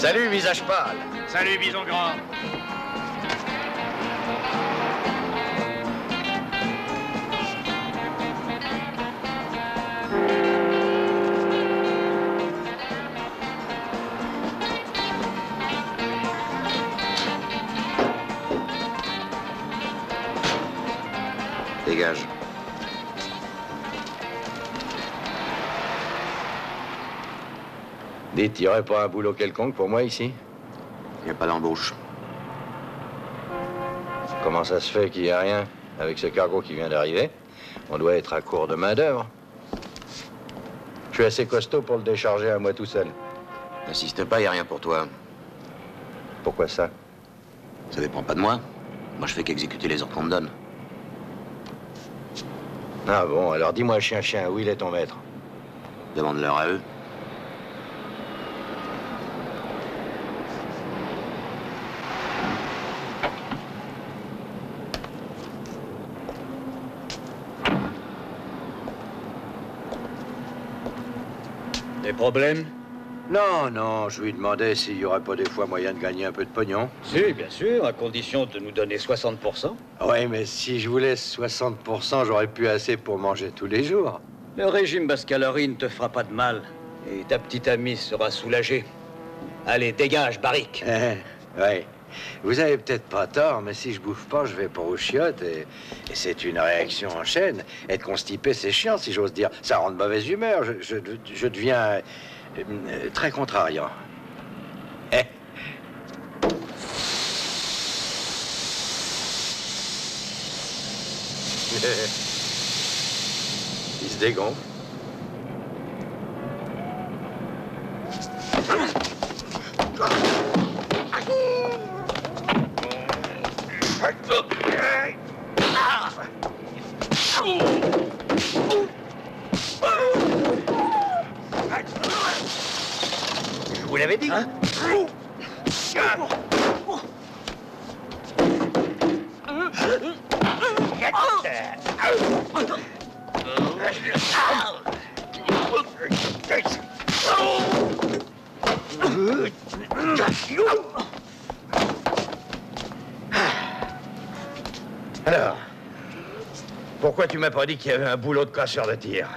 Salut, visage pâle. Salut, bison grand. Dégage. Dites, il n'y aurait pas un boulot quelconque pour moi ici? Il n'y a pas d'embauche. Comment ça se fait qu'il n'y a rien avec ce cargo qui vient d'arriver? On doit être à court de main-d'œuvre. Je suis assez costaud pour le décharger à moi tout seul. N'insiste pas, il n'y a rien pour toi. Pourquoi ça? Ça dépend pas de moi. Moi, je fais qu'exécuter les ordres qu'on me donne. Ah bon, alors dis-moi, chien, où il est ton maître? Demande-leur à eux. Des problèmes? Non, je lui demandais s'il n'y aurait pas des fois moyen de gagner un peu de pognon. Si, bien sûr, à condition de nous donner 60%. Oui, mais si je voulais 60%, j'aurais pu assez pour manger tous les jours. Le régime Bascalori ne te fera pas de mal. Et ta petite amie sera soulagée. Allez, dégage, Barrick. Oui. Vous avez peut-être pas tort, mais si je bouffe pas, je vais pas aux chiottes et c'est une réaction en chaîne. Être constipé, c'est chiant, si j'ose dire. Ça rend de mauvaise humeur. Je deviens très contrariant. Il se dégonfle. Je vous l'avais dit. Hein? Alors, pourquoi tu m'as pas dit qu'il y avait un boulot de casseur de tir?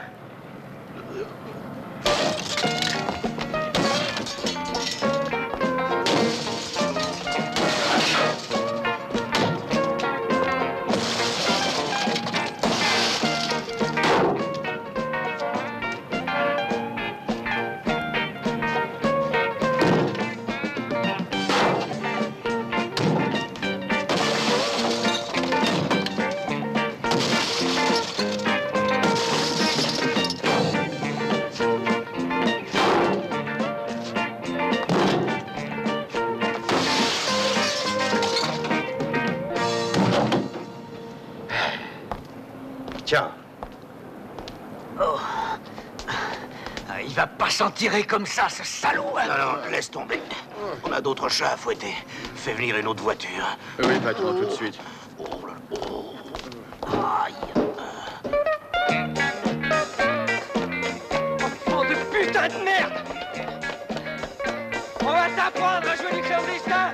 Tiens. Oh. Il va pas s'en tirer comme ça, ce salaud. Hein. Non, laisse tomber. On a d'autres chats à fouetter. Fais venir une autre voiture. Oui, patron, tout de suite. Oh là là. Aïe. Enfant de putain de merde! On va t'apprendre à jouer du clandestin!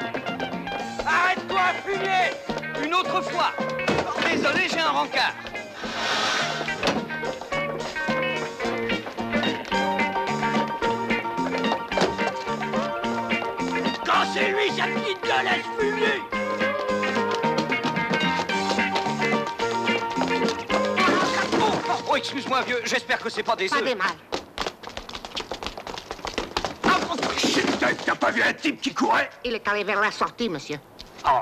Arrête-toi à fumer! Une autre fois! Désolé, j'ai un rencard. Quand c'est lui, sa petite gueule, elle se fumier! Oh, excuse-moi, vieux, j'espère que c'est pas des œufs. Pas des mal. T'as pas vu un type qui courait? Il est allé vers la sortie, monsieur. Oh.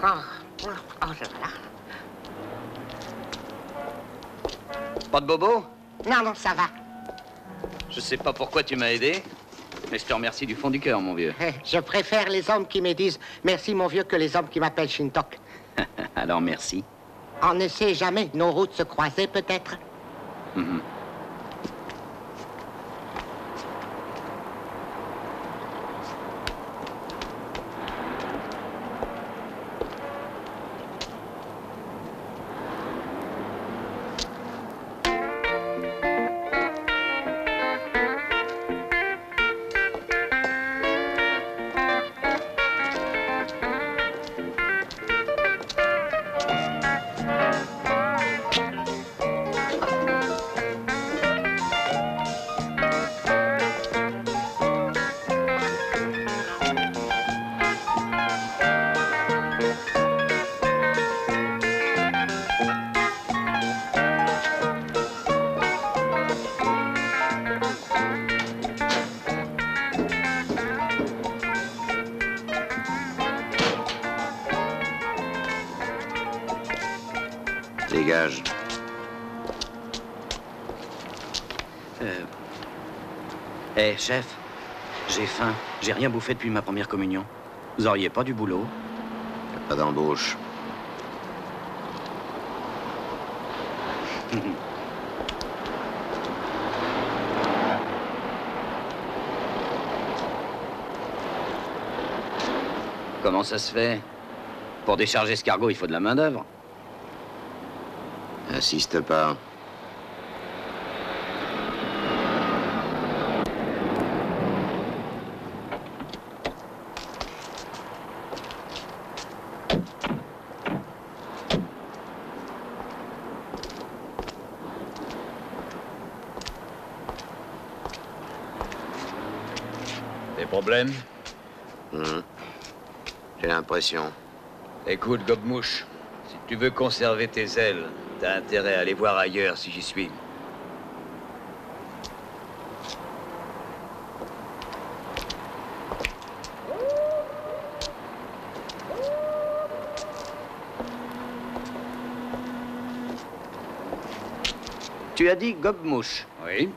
Là. Pas de bobo? Non, ça va. Je sais pas pourquoi tu m'as aidé, mais je te remercie du fond du cœur, mon vieux. Je préfère les hommes qui me disent merci, mon vieux, que les hommes qui m'appellent Shintok. Alors, merci. On ne sait jamais, nos routes se croisaient peut-être. Dégage. Chef, j'ai faim. J'ai rien bouffé depuis ma première communion. Vous auriez pas du boulot? Pas d'embauche. Comment ça se fait? Pour décharger ce cargo, il faut de la main-d'œuvre. Insiste pas. Des problèmes? J'ai l'impression. Écoute, Gobemouche, si tu veux conserver tes ailes, t'as intérêt à aller voir ailleurs si j'y suis. Tu as dit Gobemouche. Oui?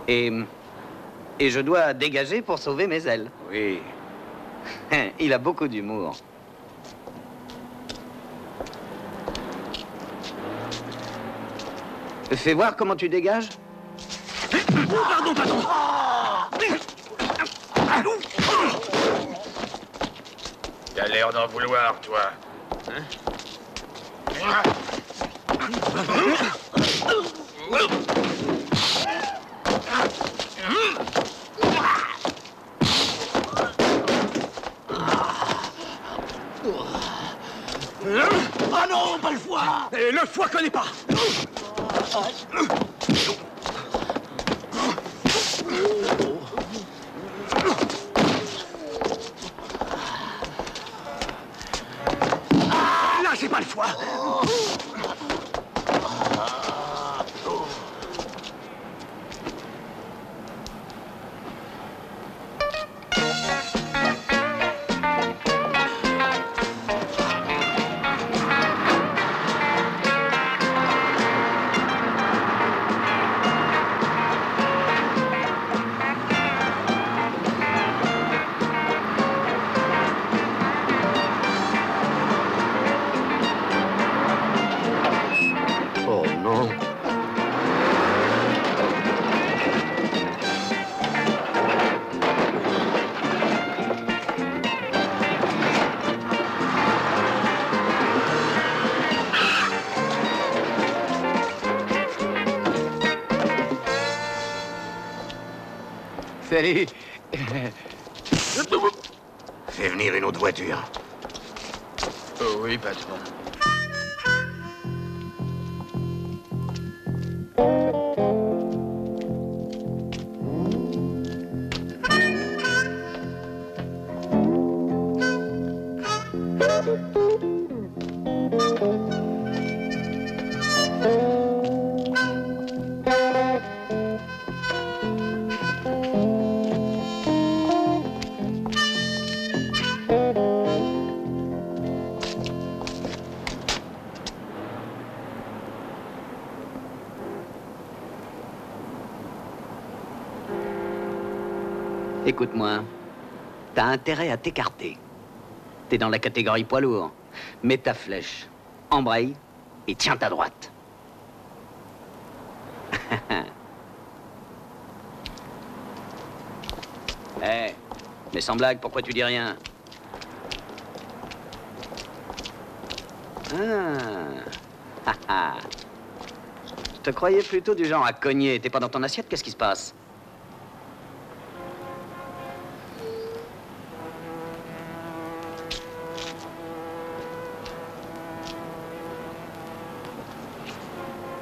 Et je dois dégager pour sauver mes ailes. Oui. Il a beaucoup d'humour. Fais voir comment tu dégages. Pardon, pardon. T'as l'air d'en vouloir, toi. Hein? Ah non, pas le foie. Et le foie connaît pas. Là, c'est pas le foie. Oh non. Salut. Fais venir une autre voiture. Oh oui, patron. Écoute-moi, t'as intérêt à t'écarter. T'es dans la catégorie poids lourd. Mets ta flèche, embraye et tiens ta droite. Hé, mais sans blague, pourquoi tu dis rien? Ah. Je te croyais plutôt du genre à cogner. T'es pas dans ton assiette, qu'est-ce qui se passe?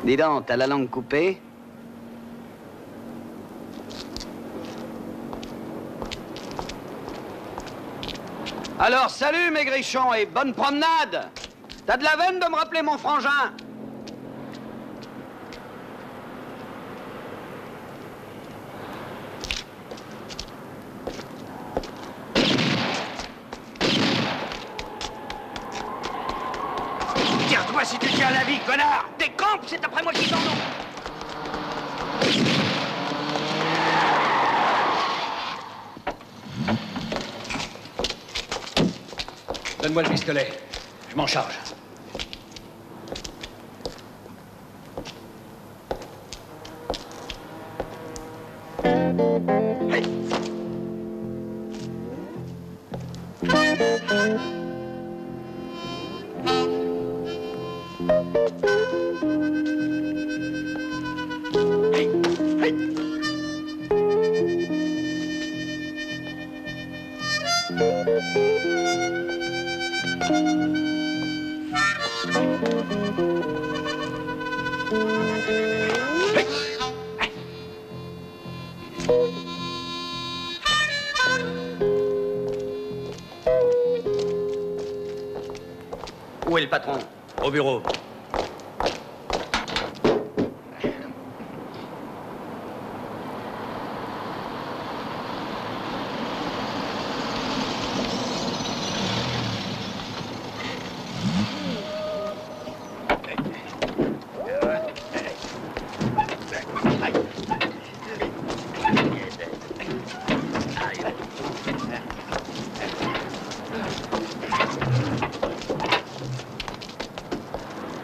Dis donc, t'as la langue coupée? Alors, salut, Maigrichon, et bonne promenade! T'as de la veine de me rappeler mon frangin? Tiens-toi vie, connard! Décampe, c'est après moi qui t'en nom! Donne-moi le pistolet. Je m'en charge. Où est le patron? Au bureau.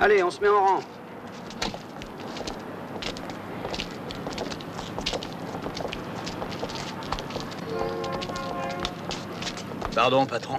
Allez, on se met en rang. Pardon, patron.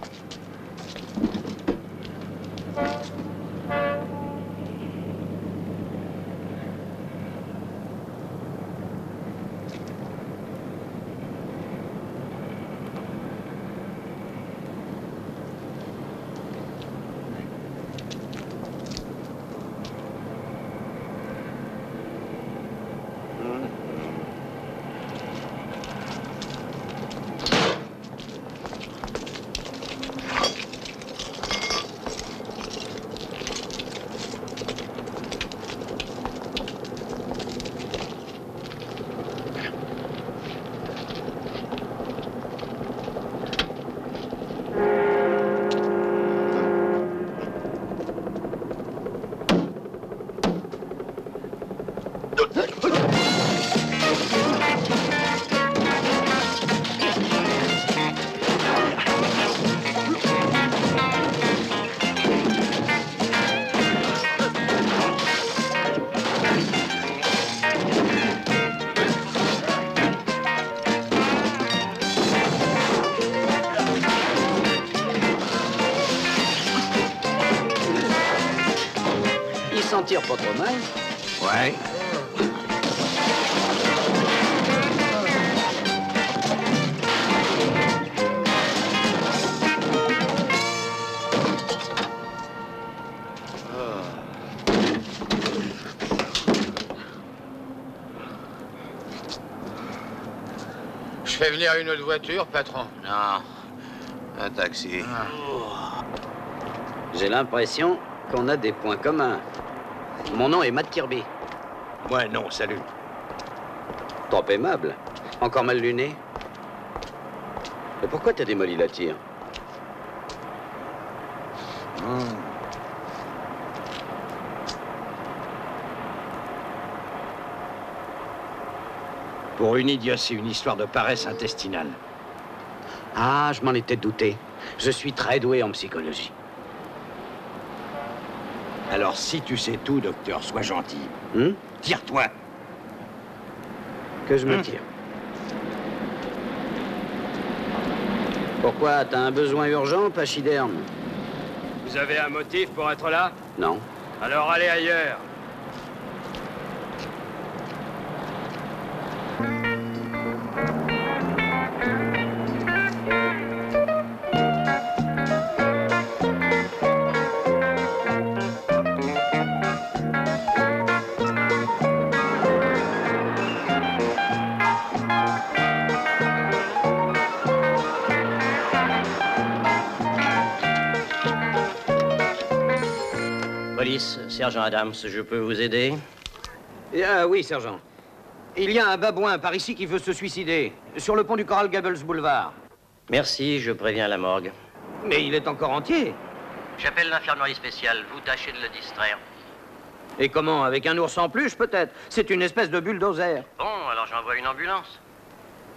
Il s'en tire pas trop mal. Ouais. Je fais venir une autre voiture, patron. Non, un taxi. J'ai l'impression qu'on a des points communs. Mon nom est Matt Kirby. Moi, non, salut. Trop aimable. Encore mal luné. Et pourquoi t'as démoli la tire? Pour une idiotie, une histoire de paresse intestinale. Ah, je m'en étais douté. Je suis très doué en psychologie. Alors, si tu sais tout, docteur, sois gentil. Tire-toi. Que je me tire. Pourquoi? T'as un besoin urgent, pachyderme? Vous avez un motif pour être là? Non. Alors allez ailleurs. Police, sergent Adams, je peux vous aider? Oui, sergent. Il y a un babouin par ici qui veut se suicider, sur le pont du Coral Gables Boulevard. Merci, je préviens la morgue. Mais il est encore entier. J'appelle l'infirmerie spéciale, vous tâchez de le distraire. Et comment? Avec un ours en peluche, peut-être? C'est une espèce de bulldozer. Bon, alors j'envoie une ambulance.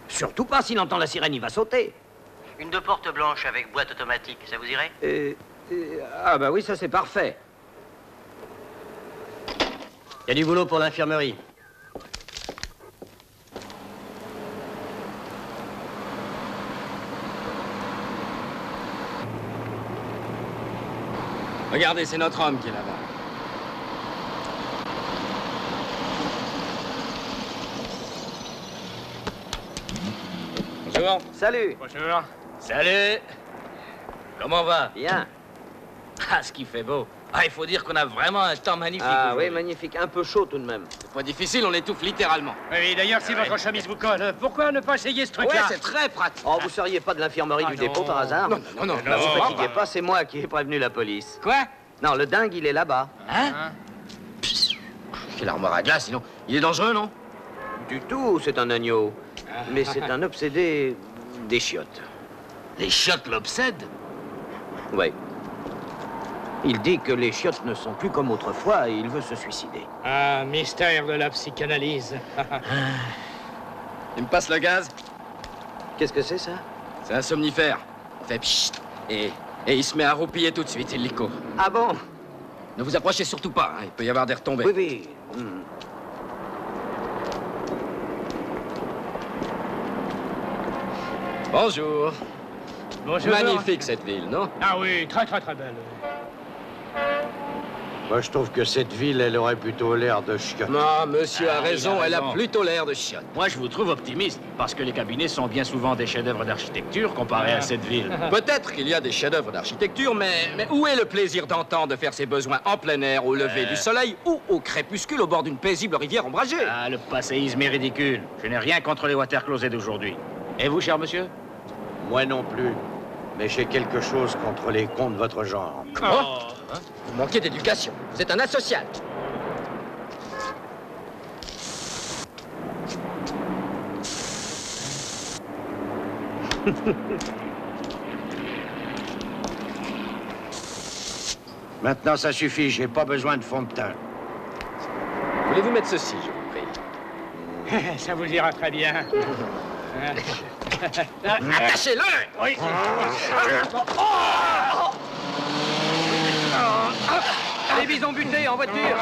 Surtout pas, s'il entend la sirène, il va sauter. Une de porte blanche avec boîte automatique, ça vous irait? Ah bah oui, ça c'est parfait. Il y a du boulot pour l'infirmerie. Regardez, c'est notre homme qui est là-bas. Bonjour. Salut. Bonjour. Salut. Comment va? Bien. Ah, ce qui fait beau. Ah, il faut dire qu'on a vraiment un temps magnifique Ah oui, aujourd'hui. magnifique. Un peu chaud tout de même. C'est pas difficile, on étouffe littéralement. Oui, d'ailleurs, si votre chemise vous colle, pourquoi ne pas essayer ce truc-là? Ouais, c'est très pratique. Oh, vous seriez pas de l'infirmerie du dépôt par hasard? Non, non, non. Bah, vous fatiguez pas, c'est moi qui ai prévenu la police. Quoi? Non, le dingue, il est là-bas. Hein? Quelle armoire à glace, sinon. Il est dangereux, non? Du tout, c'est un agneau. Mais c'est un obsédé des chiottes. Les chiottes l'obsèdent? Oui. Il dit que les chiottes ne sont plus comme autrefois et il veut se suicider. Ah, mystère de la psychanalyse. Il me passe le gaz? Qu'est-ce que c'est, ça? C'est un somnifère. Il fait pchit. Et il se met à roupiller tout de suite, illico. Ah bon? Ne vous approchez surtout pas, hein. Il peut y avoir des retombées. Oui, oui. Hmm. Bonjour. Bonjour. Magnifique, cette ville, non? Ah oui, très très très belle. Moi, je trouve que cette ville, elle aurait plutôt l'air de chiotte. Non, monsieur a Ah, raison, il a elle a raison. plutôt l'air de chiotte. Moi, je vous trouve optimiste, parce que les cabinets sont bien souvent des chefs-d'œuvre d'architecture comparés à cette ville. Peut-être qu'il y a des chefs-d'œuvre d'architecture, mais où est le plaisir d'antan de faire ses besoins en plein air, au lever du soleil ou au crépuscule au bord d'une paisible rivière ombragée? Ah, le passéisme est ridicule. Je n'ai rien contre les water-closets d'aujourd'hui. Et vous, cher monsieur? Moi non plus. Mais j'ai quelque chose contre les cons de votre genre. Hein? Vous manquez d'éducation. Vous êtes un asocial. Maintenant, ça suffit. J'ai pas besoin de fond de teint. Voulez-vous mettre ceci, je vous prie? Ça vous ira très bien. Attachez-le! Oui. Les bisons butés en voiture.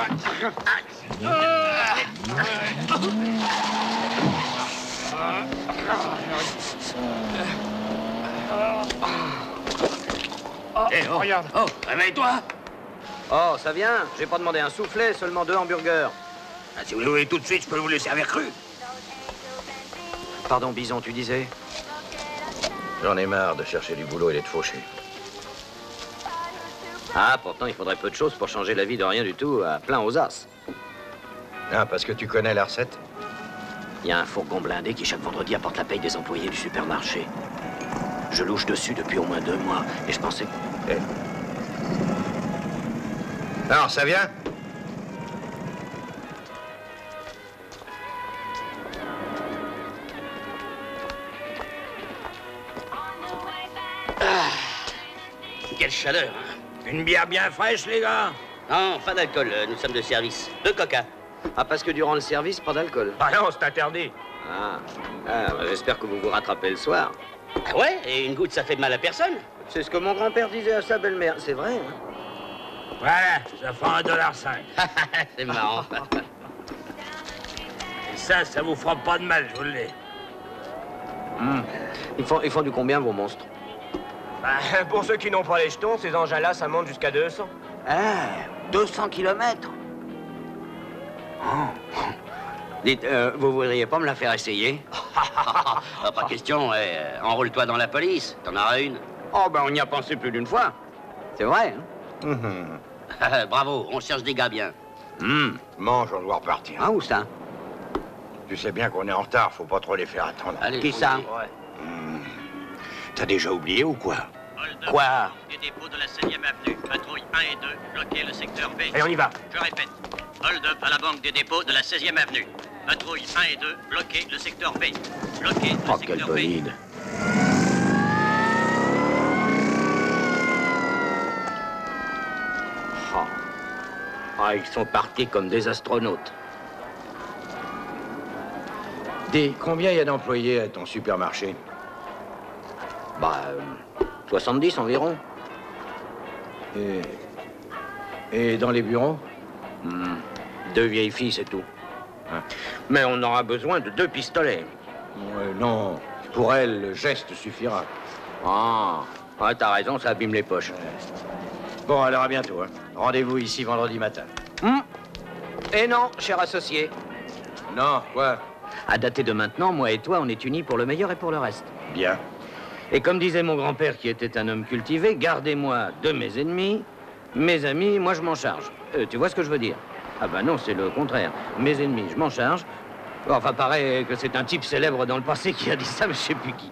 Regarde. Oh, réveille-toi! Oh, ça vient. J'ai pas demandé un soufflet, seulement 2 hamburgers. Ah, si vous le voulez tout de suite, je peux vous le servir cru. Pardon, Bison, tu disais? J'en ai marre de chercher du boulot et d'être fauché. Ah, pourtant, il faudrait peu de choses pour changer la vie de rien du tout à plein aux as. Ah, parce que tu connais la recette? Il y a un fourgon blindé qui, chaque vendredi, apporte la paye des employés du supermarché. Je louche dessus depuis au moins 2 mois et je pensais... Eh. Alors, ça vient? Quelle chaleur, hein. Une bière bien fraîche, les gars? Non, pas d'alcool, nous sommes de service. 2 coca. Ah, parce que durant le service, pas d'alcool. Ah non, c'est interdit. Ah, bah, j'espère que vous vous rattrapez le soir. Ah ouais? Et une goutte, ça fait de mal à personne? C'est ce que mon grand-père disait à sa belle-mère. C'est vrai, hein? Voilà, ça fera $1,05. C'est marrant. Et ça vous fera pas de mal, je vous le dis. Ils font du combien, vos monstres? Bah, pour ceux qui n'ont pas les jetons, ces engins-là, ça monte jusqu'à 200. Ah, 200 kilomètres. Oh. Dites, vous voudriez pas me la faire essayer? Pas question, enrôle-toi dans la police, t'en auras une. Oh, ben, on y a pensé plus d'une fois. C'est vrai, hein? Bravo, on cherche des gars bien. Mange, on doit repartir. Ah, où ça? Tu sais bien qu'on est en retard, faut pas trop les faire attendre. Allez, Qui ça? Ouais. T'as déjà oublié ou quoi? Quoi? Des dépôts de la 16e avenue, patrouille 1 et 2, bloquez le secteur B. Allez, on y va. Je répète, hold-up à la banque des dépôts de la 16e avenue. Patrouille 1 et 2, bloquez le secteur B. Bloquez le Oh, quel secteur B. bolide. Oh. Ah, ils sont partis comme des astronautes. Dis, combien il y a d'employés à ton supermarché? Bah, 70 environ. Et dans les bureaux? 2 vieilles filles, c'est tout. Hein? Mais on aura besoin de 2 pistolets. Non, pour elle, le geste suffira. Ah, ouais, t'as raison, ça abîme les poches. Bon, alors à bientôt. Hein. Rendez-vous ici vendredi matin. Et non, cher associé. Non, quoi? À dater de maintenant, moi et toi, on est unis pour le meilleur et pour le reste. Bien. Et comme disait mon grand-père qui était un homme cultivé, gardez-moi de mes ennemis, mes amis, moi je m'en charge. Tu vois ce que je veux dire? Ah ben non, c'est le contraire. Mes ennemis, je m'en charge. Enfin, paraît que c'est un type célèbre dans le passé qui a dit ça, mais je sais plus qui.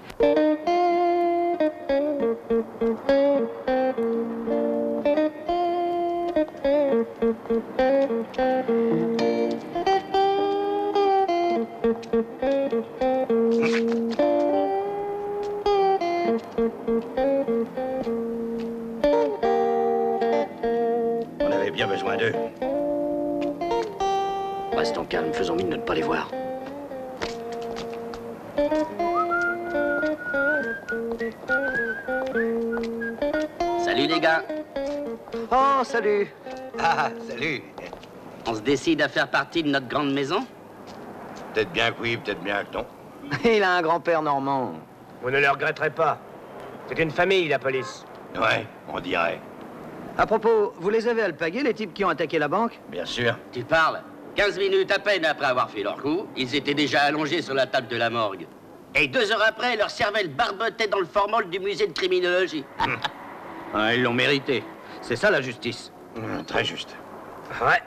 On avait bien besoin d'eux. Restons calmes, faisons mine de ne pas les voir. Salut les gars. Oh, salut. Ah, salut. On se décide à faire partie de notre grande maison? Peut-être bien que oui, peut-être bien que non. Il a un grand-père normand. Vous ne le regretterez pas. C'est une famille, la police. Ouais, on dirait. À propos, vous les avez alpagués, les types qui ont attaqué la banque? Bien sûr. Tu parles? 15 minutes à peine après avoir fait leur coup, ils étaient déjà allongés sur la table de la morgue. Et 2 heures après, leur cervelle barbotait dans le formol du musée de criminologie. Ah, ils l'ont mérité. C'est ça la justice. Très juste. Ouais.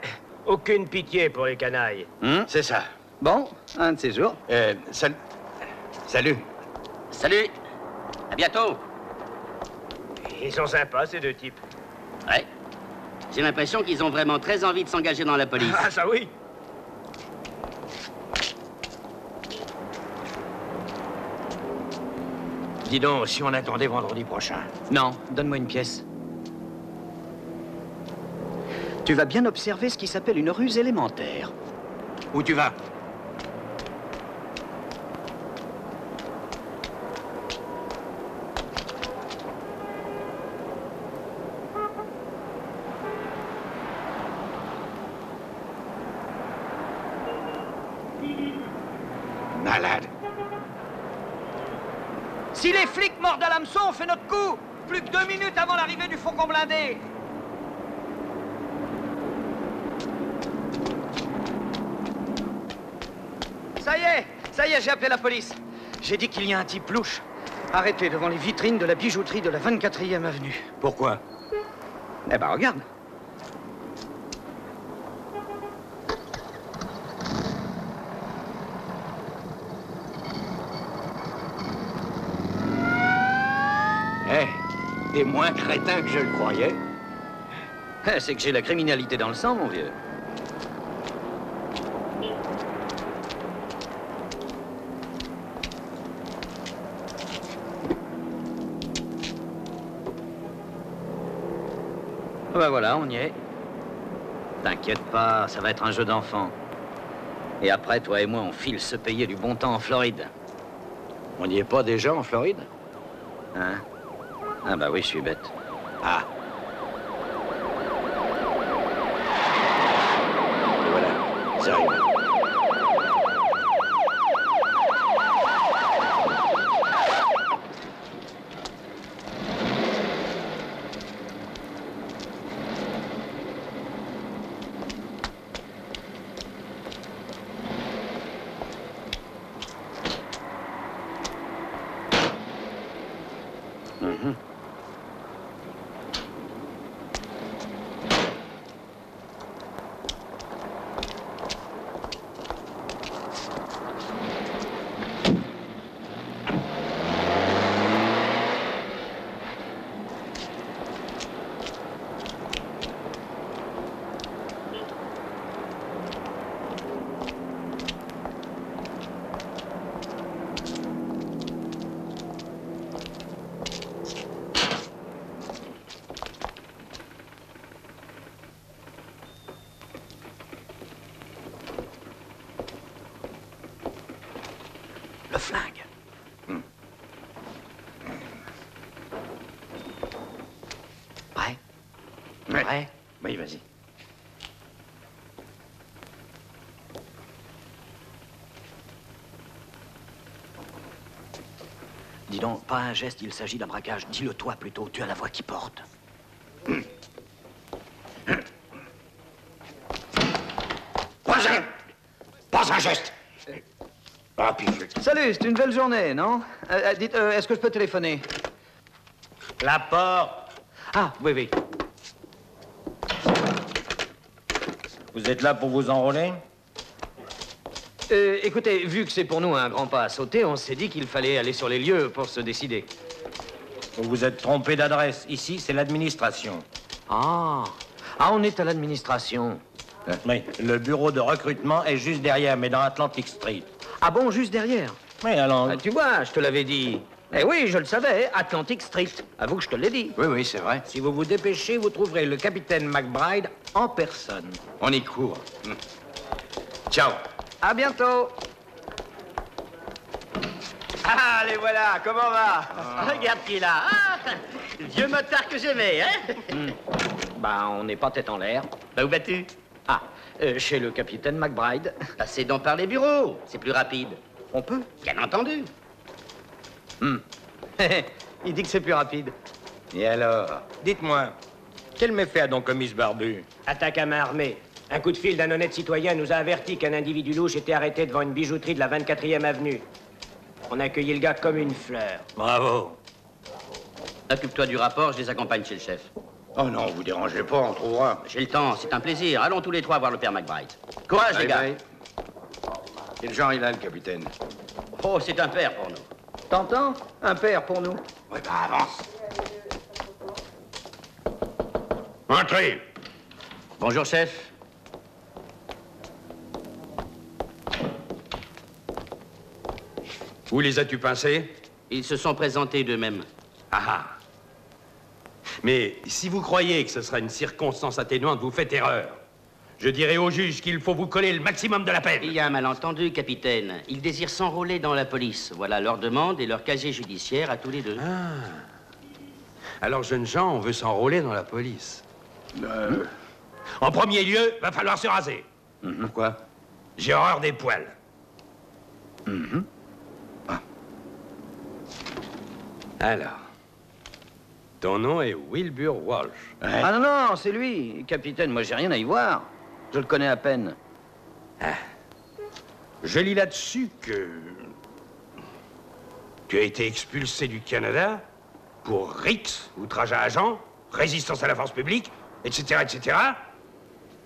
Aucune pitié pour les canailles. C'est ça. Bon, un de ces jours. Salut. Salut. À bientôt. Ils sont sympas, ces 2 types. Ouais. J'ai l'impression qu'ils ont vraiment très envie de s'engager dans la police. Ah, ça oui. Dis donc, si on attendait vendredi prochain. Non, donne-moi une pièce. Tu vas bien observer ce qui s'appelle une ruse élémentaire. Où tu vas? Malade. Si les flics mordent à l'hameçon, on fait notre coup. Plus que 2 minutes avant l'arrivée du fourgon blindé. Ça y est, j'ai appelé la police. J'ai dit qu'il y a un type louche. Arrêté devant les vitrines de la bijouterie de la 24e avenue. Pourquoi? Eh ben, regarde. T'es moins crétin que je le croyais. C'est que j'ai la criminalité dans le sang, mon vieux. Ben voilà, on y est. T'inquiète pas, ça va être un jeu d'enfant. Et après, toi et moi, on file se payer du bon temps en Floride. On n'y est pas déjà en Floride? Hein? Ah bah oui, je suis bête. Ah. Et voilà, c'est arrivé. prêt? Oui, vas-y. Dis donc, pas un geste, il s'agit d'un braquage. Dis-le toi plutôt, tu as la voix qui porte. Pas un geste. Ah, puis Salut, c'est une belle journée, non? Dites, est-ce que je peux téléphoner? La porte. Ah, oui, oui. Vous êtes là pour vous enrôler? Écoutez, vu que c'est pour nous un grand pas à sauter, on s'est dit qu'il fallait aller sur les lieux pour se décider. Vous vous êtes trompé d'adresse. Ici, c'est l'administration. Ah, on est à l'administration. Oui, le bureau de recrutement est juste derrière, mais dans Atlantic Street. Ah bon, juste derrière? Oui, alors... Ah, tu vois, je te l'avais dit. Eh oui, je le savais, Atlantic Street. Avoue que je te l'ai dit. Oui, oui, c'est vrai. Si vous vous dépêchez, vous trouverez le capitaine McBride en personne. On y court. Ciao. À bientôt. Ah, les voilà, comment va? Regarde qui est là. Ah, le vieux motard que j'aimais, hein? Bah, on n'est pas tête en l'air. Bah, où vas-tu? Ah, chez le capitaine McBride. Passez donc par les bureaux, c'est plus rapide. On peut? Bien entendu. Il dit que c'est plus rapide. Et alors? Dites-moi, quel méfait a donc commis ce barbu? Attaque à main armée. Un coup de fil d'un honnête citoyen nous a averti qu'un individu louche était arrêté devant une bijouterie de la 24e avenue. On a accueilli le gars comme une fleur. Bravo. Occupe-toi du rapport, je les accompagne chez le chef. Oh non, vous dérangez pas, on trouvera. J'ai le temps, c'est un plaisir. Allons tous les trois voir le père McBride. Courage, les gars. Quel genre il a, le capitaine? Oh, c'est un père pour nous. T'entends? Un père pour nous. Ouais, bah avance. Entrez. Bonjour, chef. Où les as-tu pincés? Ils se sont présentés d'eux-mêmes. Ah ah. Mais si vous croyez que ce sera une circonstance atténuante, vous faites erreur. Je dirai au juge qu'il faut vous coller le maximum de la peine. Il y a un malentendu, capitaine. Ils désirent s'enrôler dans la police. Voilà leur demande et leur casier judiciaire à tous les deux. Ah. Alors, jeunes gens, on veut s'enrôler dans la police. En premier lieu, va falloir se raser. Pourquoi? J'ai horreur des poils. Alors, ton nom est Wilbur Walsh. Ouais. Ah non, c'est lui. Capitaine, moi j'ai rien à y voir. Je le connais à peine. Je lis là-dessus que tu as été expulsé du Canada pour RICS, outrage à agent, résistance à la force publique, etc., etc.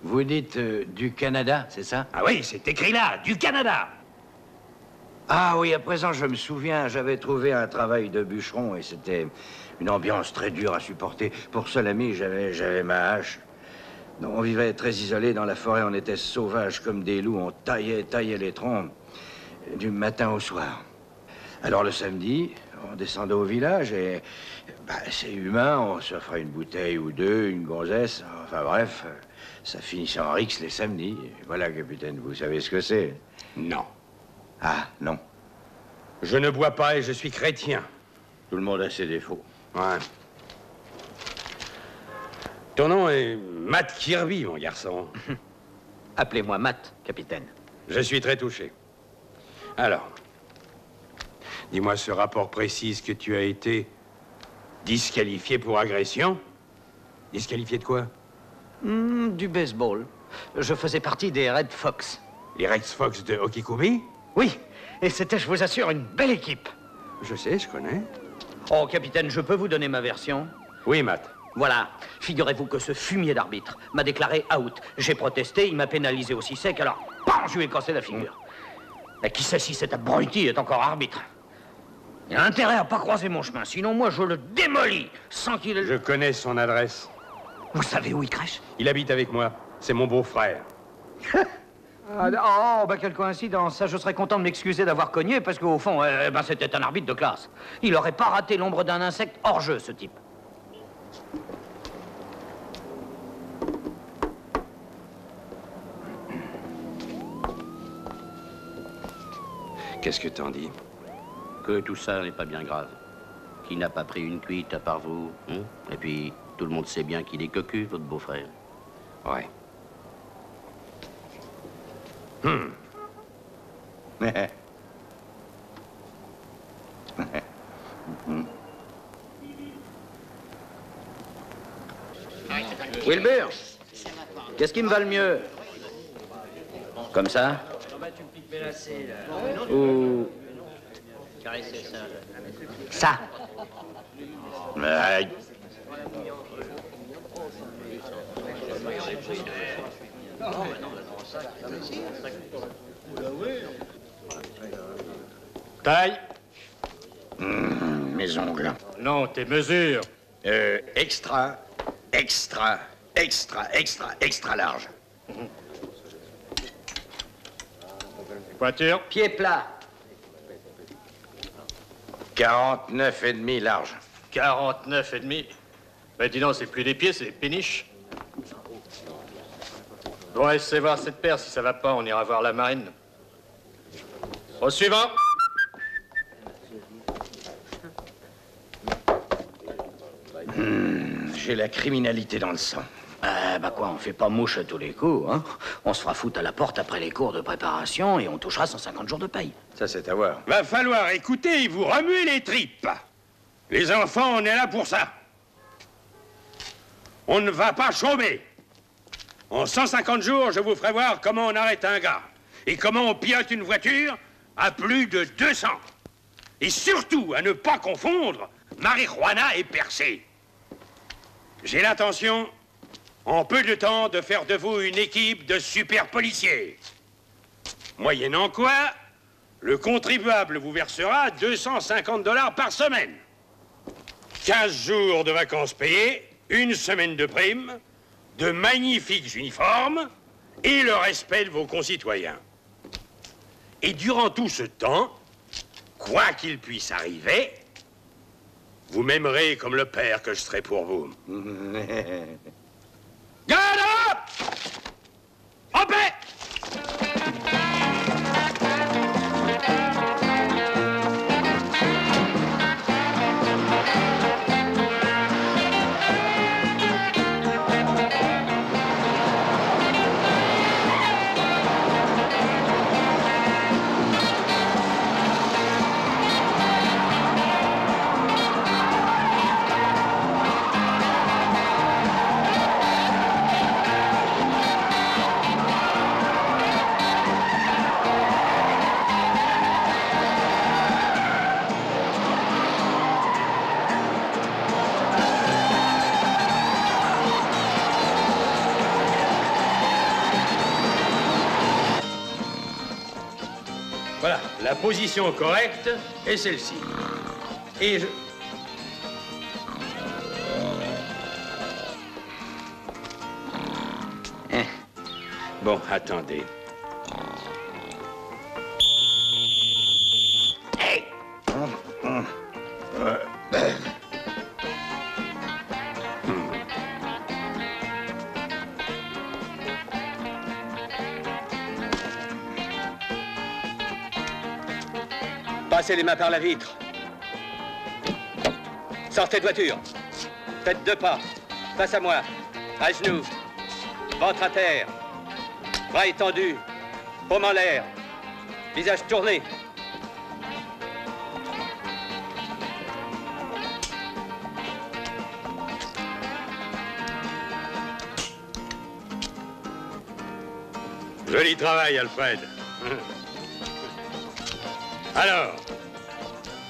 Vous dites du Canada, c'est ça? Ah oui, c'est écrit là, du Canada. Ah oui, à présent, je me souviens, j'avais trouvé un travail de bûcheron et c'était une ambiance très dure à supporter. Pour seul ami, j'avais ma hache. Non, on vivait très isolé dans la forêt, on était sauvages comme des loups, on taillait les troncs du matin au soir. Alors le samedi, on descendait au village et c'est humain, on s'offrait une bouteille ou deux, une gonzesse, enfin bref, ça finissait en rixe les samedis. Voilà, capitaine, vous savez ce que c'est? Non. Ah, non. Je ne bois pas et je suis chrétien. Tout le monde a ses défauts. Ouais. Ton nom est Matt Kirby, mon garçon. Appelez-moi Matt, capitaine. Je suis très touché. Alors, dis-moi ce rapport précise que tu as été disqualifié pour agression. Disqualifié de quoi? Du baseball. Je faisais partie des Red Fox. Les Red Fox de Okikubi? Oui, et c'était, je vous assure, une belle équipe. Je sais, je connais. Oh, capitaine, je peux vous donner ma version? Oui, Matt. Voilà. Figurez-vous que ce fumier d'arbitre m'a déclaré out. J'ai protesté, il m'a pénalisé aussi sec, alors, bam, je lui ai cassé la figure. Et qui sait si cet abruti est encore arbitre? Il a intérêt à pas croiser mon chemin, sinon moi je le démolis sans qu'il... Je connais son adresse. Vous savez où il crèche? Il habite avec moi. C'est mon beau-frère. Oh, bah quelle coïncidence. Ça, je serais content de m'excuser d'avoir cogné, parce qu'au fond, c'était un arbitre de classe. Il aurait pas raté l'ombre d'un insecte hors jeu, ce type. Qu'est-ce que t'en dis? Que tout ça n'est pas bien grave. Qui n'a pas pris une cuite à part vous, hein? Et puis, Tout le monde sait bien qu'il est cocu, votre beau-frère. Ouais. Wilbur, qu'est-ce qui me va le mieux? Comme ça? Ou... ça? Aïe. Taille. Mes ongles. Non, tes mesures. Extra large. Pointure. Pied plat. 49,5 large. 49,5. Ben dis donc, c'est plus des pieds, c'est des péniches. Bon, laissez voir cette paire. Si ça va pas, on ira voir la marine. Au suivant. J'ai la criminalité dans le sang. Bah quoi, on fait pas mouche à tous les coups, hein. On se fera foutre à la porte après les cours de préparation et on touchera 150 jours de paye. Ça, c'est à voir. Va falloir écouter et vous remuer les tripes. Les enfants, on est là pour ça. On ne va pas chômer. En 150 jours, je vous ferai voir comment on arrête un gars et comment on pilote une voiture à plus de 200. Et surtout, à ne pas confondre marijuana et percée. J'ai l'intention, en peu de temps, de faire de vous une équipe de super policiers. Moyennant quoi, le contribuable vous versera 250 $ par semaine. 15 jours de vacances payées, une semaine de prime, de magnifiques uniformes et le respect de vos concitoyens. Et durant tout ce temps, quoi qu'il puisse arriver, vous m'aimerez comme le père que je serai pour vous. Garde up! En paix! Voilà, la position correcte est celle-ci. Et je... Bon, attendez. Hey! Passez les mains par la vitre. Sortez de voiture. Faites 2 pas. Face à moi. À genoux. Ventre à terre. Bras étendus. Paume en l'air. Visage tourné. Joli travail, Alfred. Alors,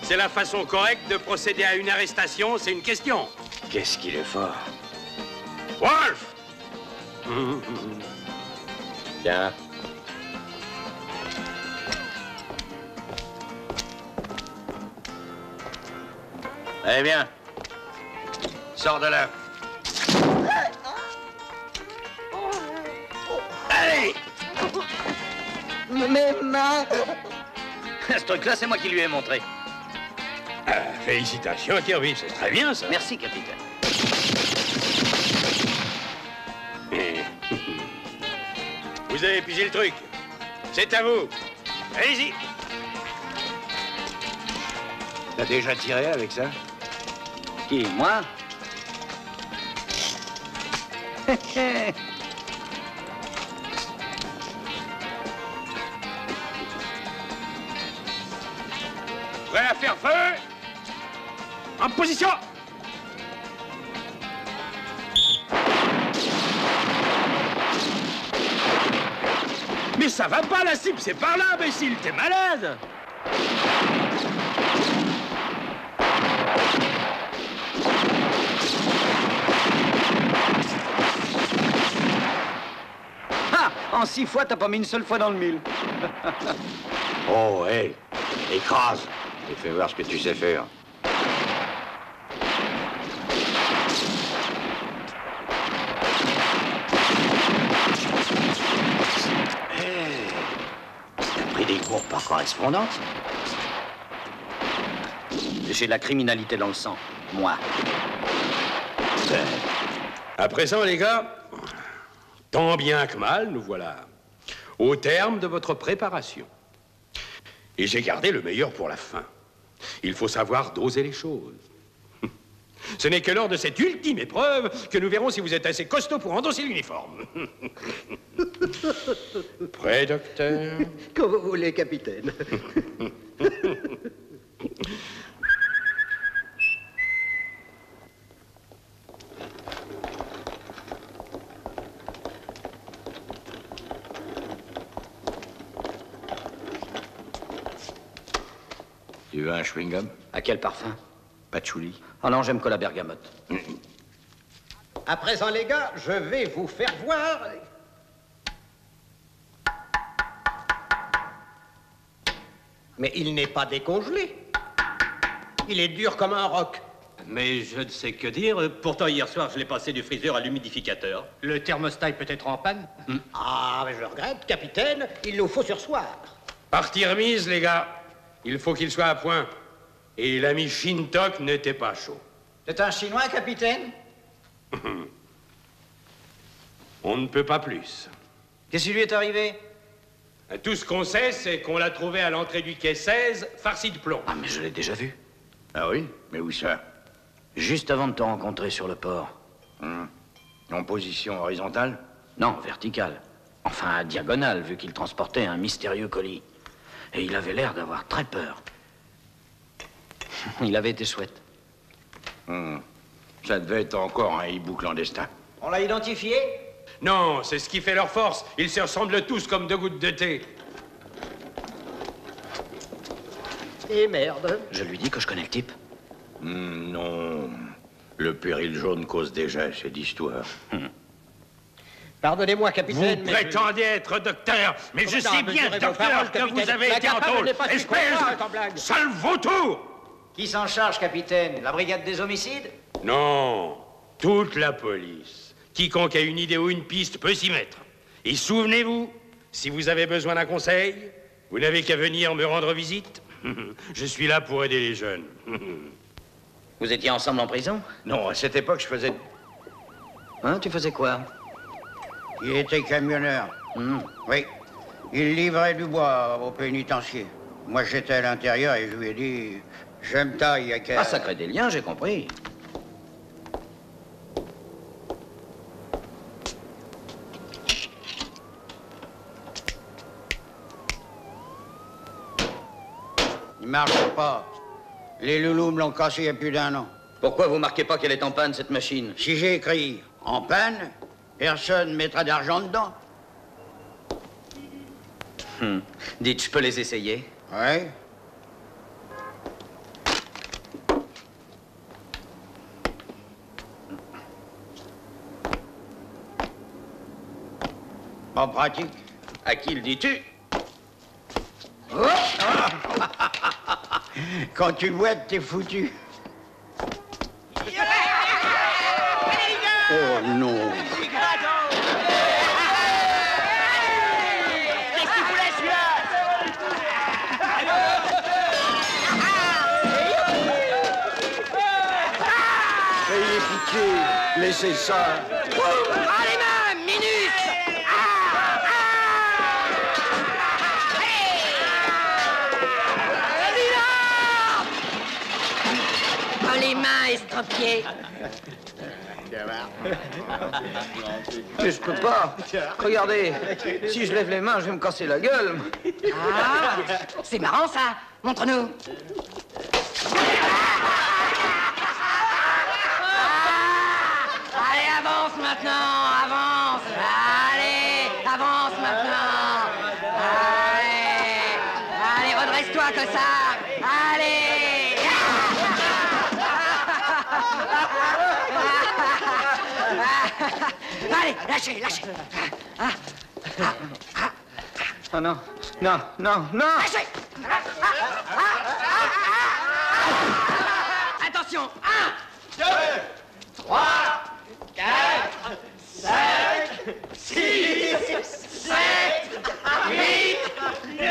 c'est la façon correcte de procéder à une arrestation, c'est une question. Qu'est-ce qu'il est fort. Wolf! Bien. Allez, viens. Sors de là. Allez! Mes mains! Ce truc-là, c'est moi qui lui ai montré. Félicitations, Kirby, c'est très bien, ça. Merci, capitaine. Vous avez épuisé le truc. C'est à vous. Allez-y. T'as déjà tiré avec ça? Qui, moi? Prêt à faire feu? En position! Mais ça va pas, la cible, c'est par là, imbécile, t'es malade! Ah! En 6 fois, t'as pas mis une seule fois dans le mille. Oh, hé, écrase. Et fais voir ce que tu sais faire. T'as pris des cours par correspondance? J'ai la criminalité dans le sang, moi. À présent, les gars, tant bien que mal, nous voilà au terme de votre préparation. Et j'ai gardé le meilleur pour la fin. Il faut savoir doser les choses. Ce n'est que lors de cette ultime épreuve que nous verrons si vous êtes assez costaud pour endosser l'uniforme. Prêt, docteur? Quand vous voulez, capitaine. Tu veux un chewing-gum? À quel parfum? Patchouli. Oh non, j'aime que la bergamote. À présent, les gars, je vais vous faire voir... Mais il n'est pas décongelé. Il est dur comme un roc. Mais je ne sais que dire. Pourtant, hier soir, je l'ai passé du freezer à l'humidificateur. Le thermostat est peut-être en panne? Ah, mais je regrette, capitaine. Il nous faut sursoir. Partie remise, les gars. Il faut qu'il soit à point. Et l'ami Shintok n'était pas chaud. C'est un Chinois, capitaine? On ne peut pas plus. Qu'est-ce qui lui est arrivé? Tout ce qu'on sait, c'est qu'on l'a trouvé à l'entrée du quai 16, farci de plomb. Ah, mais je l'ai déjà vu. Ah oui? Mais où ça? Juste avant de te rencontrer sur le port. En position horizontale? Non, verticale. Enfin, diagonale, vu qu'il transportait un mystérieux colis. Et il avait l'air d'avoir très peur. Il avait été chouette. Ça devait être encore un hibou clandestin. On l'a identifié? Non, c'est ce qui fait leur force. Ils se ressemblent tous comme deux gouttes de thé. Et merde. Je lui dis que je connais le type. Non. Le péril jaune cause déjà cette histoire. Pardonnez-moi, capitaine, Vous mais prétendez être docteur, mais je sais bien, docteur, que vous avez été en tôle. Espèce de sale vautour! Qui s'en charge, capitaine? La brigade des homicides? Non, toute la police. Quiconque a une idée ou une piste peut s'y mettre. Et souvenez-vous, si vous avez besoin d'un conseil, vous n'avez qu'à venir me rendre visite. Je suis là pour aider les jeunes. Vous étiez ensemble en prison? Non, à cette époque, je faisais... Hein, tu faisais quoi? Il était camionneur. Oui. Il livrait du bois au pénitencier. Moi, j'étais à l'intérieur et je lui ai dit... Je me taille à quel... Ah, ça crée des liens, j'ai compris. Il marche pas. Les loulous me l'ont cassé il y a plus d'1 an. Pourquoi vous marquez pas qu'elle est en panne, cette machine? Si j'ai écrit « en panne », personne mettra d'argent dedans. Dites, je peux les essayer? Oui. Pas pratique. À qui le dis-tu? Quand tu boites, t'es foutu. Oh non. Qu'est-ce qu'il voulait, celui-là? Ayez pitié, laissez ça. Allez, main, minute! Oh, les mains estropiées. Mais je peux pas. Regardez, si je lève les mains, je vais me casser la gueule. Ah, c'est marrant ça. Montre-nous. Allez, avance maintenant, avance. Allez, avance maintenant. Allez, redresse-toi, costard. Allez. Allez, lâchez, lâchez. Oh non, non, non, non. Lâchez. Attention, 1, 2, 3, 4, 5, 6, 7, 8, 9.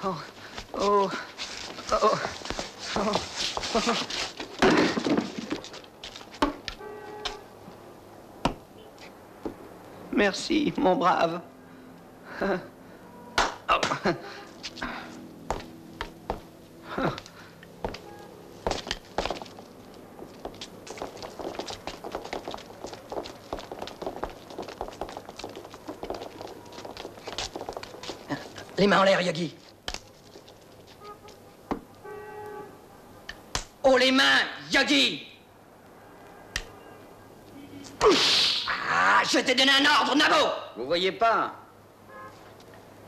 Oh, oh, oh, oh, oh. Merci, mon brave. Oh. Les mains en l'air, Yogi. Oh, les mains, Yogi. Ah, je t'ai donné un ordre, Nabo. Vous voyez pas?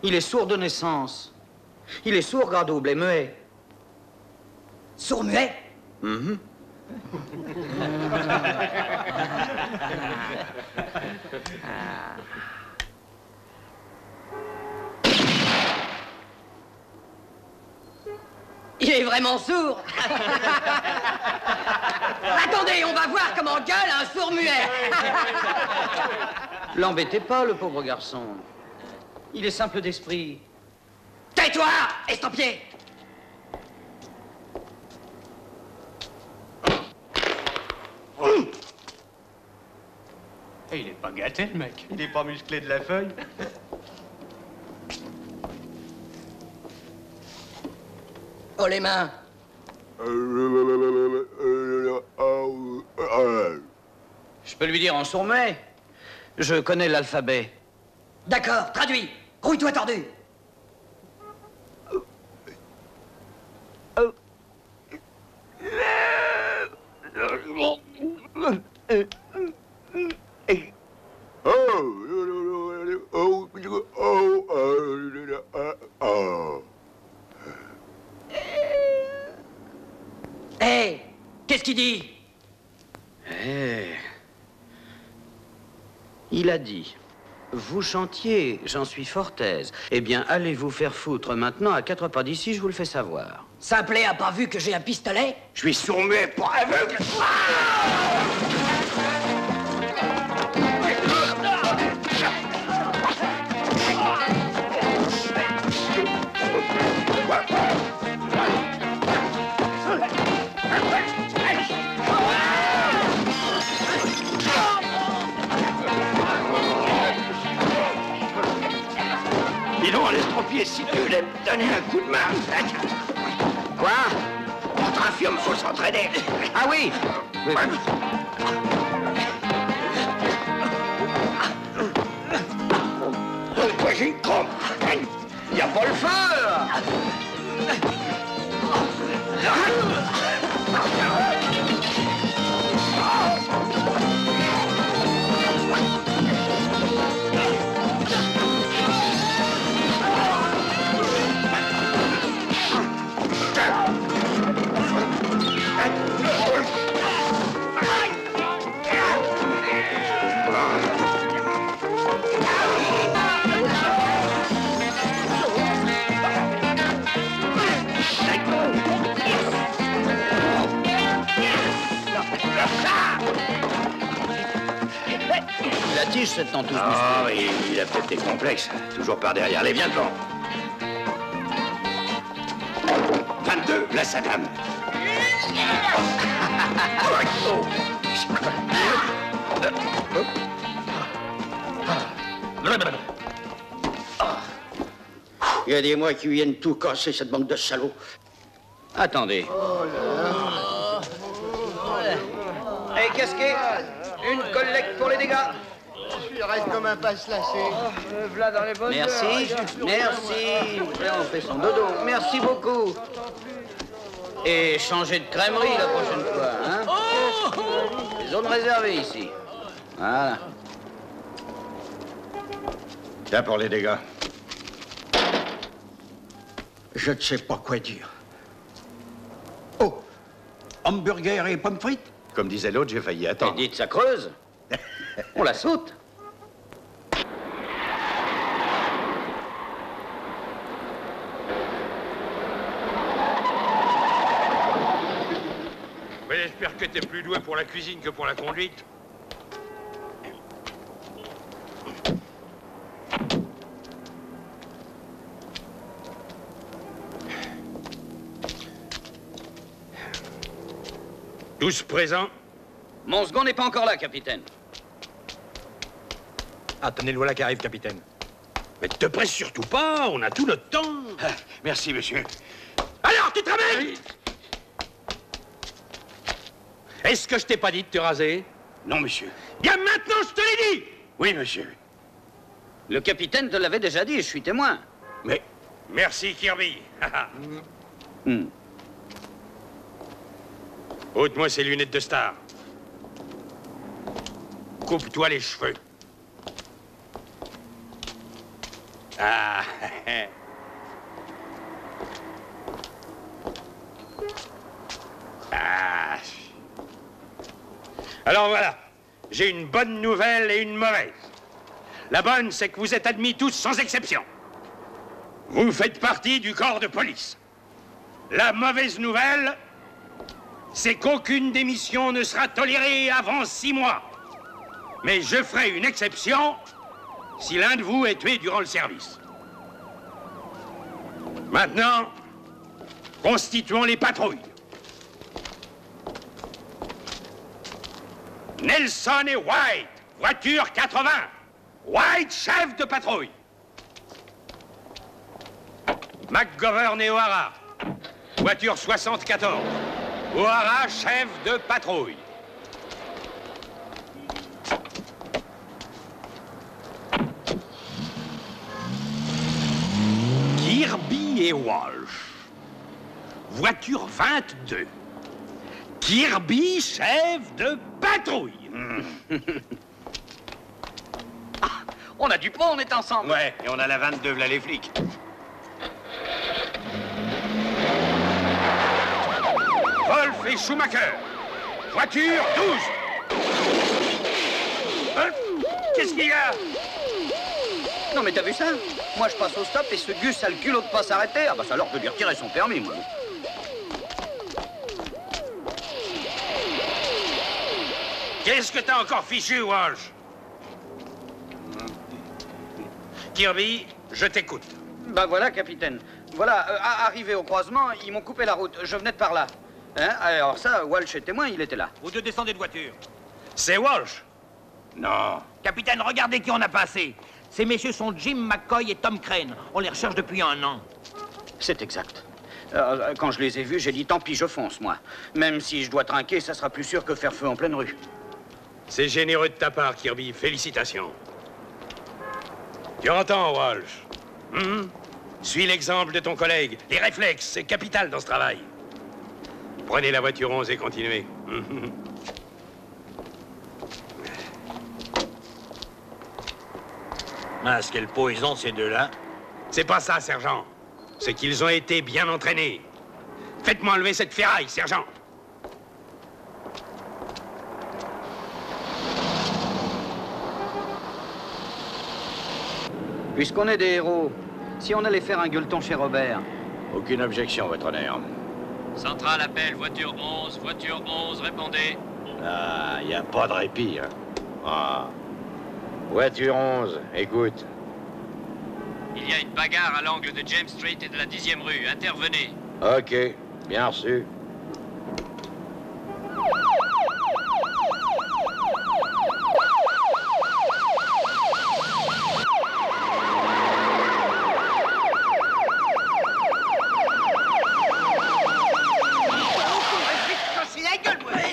Il est sourd de naissance. Il est sourd, gras double, et muet. Sourd-muet? Il est vraiment sourd. Attendez, on va voir comment gueule un sourd-muet. L'embêtez pas, le pauvre garçon. Il est simple d'esprit. Tais-toi, estampillé. Il est pas gâté, le mec. Il est pas musclé de la feuille. Oh, les mains. Je peux lui dire en sourd-muet. Je connais l'alphabet. D'accord, traduis. Rouille-toi tordu. Hé, qu'est-ce qu'il dit? Il a dit, vous chantiez, j'en suis fort aise. Eh bien, allez vous faire foutre maintenant, à 4 pas d'ici, je vous le fais savoir. Simplet a pas vu que j'ai un pistolet? Je suis sourd-muet, pas aveugle. Dis donc, l'estropié, si tu voulais me donner un coup de main. Quoi? Entre infirmes, faut s'entraider. Ah oui, Toi, j'ai une crampe. Y a pas le feu. la tige, cette tentouse musclée. Ah oui, il a peut-être des complexes. Toujours par derrière. Allez, viens devant. 22, la Saddam. Il y a des mois qui viennent tout casser, cette bande de salauds. Attendez. les casquets. Une collecte pour les dégâts. Il reste comme un passe lâché. Voilà dans les bonnes Merci, heures. merci. Là, on fait son dodo. Merci beaucoup. Et changez de crèmerie la prochaine fois, hein? Zone réservée ici. Voilà. Tiens pour les dégâts. Je ne sais pas quoi dire. Oh, hamburger et pommes frites? Comme disait l'autre, j'ai failli attendre. Et dites, ça creuse. On la saute. Oui, j'espère que t'es plus doué pour la cuisine que pour la conduite. Tous présents? Mon second n'est pas encore là, capitaine. Ah, tenez le voilà qui arrive, capitaine. Mais te presse surtout pas, on a tout notre temps. Merci, monsieur. Alors, tu te ramènes? Est-ce que je t'ai pas dit de te raser? Non, monsieur. Bien maintenant, je te l'ai dit! Oui, monsieur. Le capitaine te l'avait déjà dit, je suis témoin. Mais... Merci, Kirby. Ôte-moi ces lunettes de star. Coupe-toi les cheveux. Ah. Ah. Alors voilà, j'ai une bonne nouvelle et une mauvaise. La bonne, c'est que vous êtes admis tous sans exception. Vous faites partie du corps de police. La mauvaise nouvelle, c'est qu'aucune démission ne sera tolérée avant 6 mois. Mais je ferai une exception si l'un de vous est tué durant le service. Maintenant, constituons les patrouilles. Nelson et White, voiture 80. White, chef de patrouille. McGovern et O'Hara, voiture 74. O'Hara, chef de patrouille. Kirby et Walsh, voiture 22. Kirby, chef de patrouille. On a du pont, on est ensemble. Ouais, et on a la 22, v'là les flics. Wolf et Schumacher, voiture 12. Hein? Qu'est-ce qu'il y a? Non mais t'as vu ça? Moi je passe au stop et ce Gus a le culot de pas s'arrêter. Ah bah ça leur peut lui retirer son permis, moi. Qu'est-ce que t'as encore fichu, Walsh? Kirby, je t'écoute. Bah voilà, capitaine. Voilà, arrivé au croisement, ils m'ont coupé la route. Je venais de par là. Hein? Alors ça, Walsh est témoin, il était là. Vous deux descendez de voiture. C'est Walsh? Non. Capitaine, regardez qui on a passé. Ces messieurs sont Jim McCoy et Tom Crane. On les recherche depuis 1 an. C'est exact. Quand je les ai vus, j'ai dit tant pis, je fonce, moi. Même si je dois trinquer, ça sera plus sûr que faire feu en pleine rue. C'est généreux de ta part, Kirby. Félicitations. Tu entends, Walsh? Suis l'exemple de ton collègue. Les réflexes, c'est capital dans ce travail. Prenez la voiture 11 et continuez. Masque et le poison, ces deux-là? C'est pas ça, sergent. C'est qu'ils ont été bien entraînés. Faites-moi enlever cette ferraille, sergent. Puisqu'on est des héros, si on allait faire un gueuleton chez Robert. Aucune objection, votre honneur. Centrale appel, voiture 11, répondez. Ah, y a pas de répit, hein. Ah. Voiture 11, écoute. Il y a une bagarre à l'angle de James Street et de la 10e rue. Intervenez. Ok, bien reçu.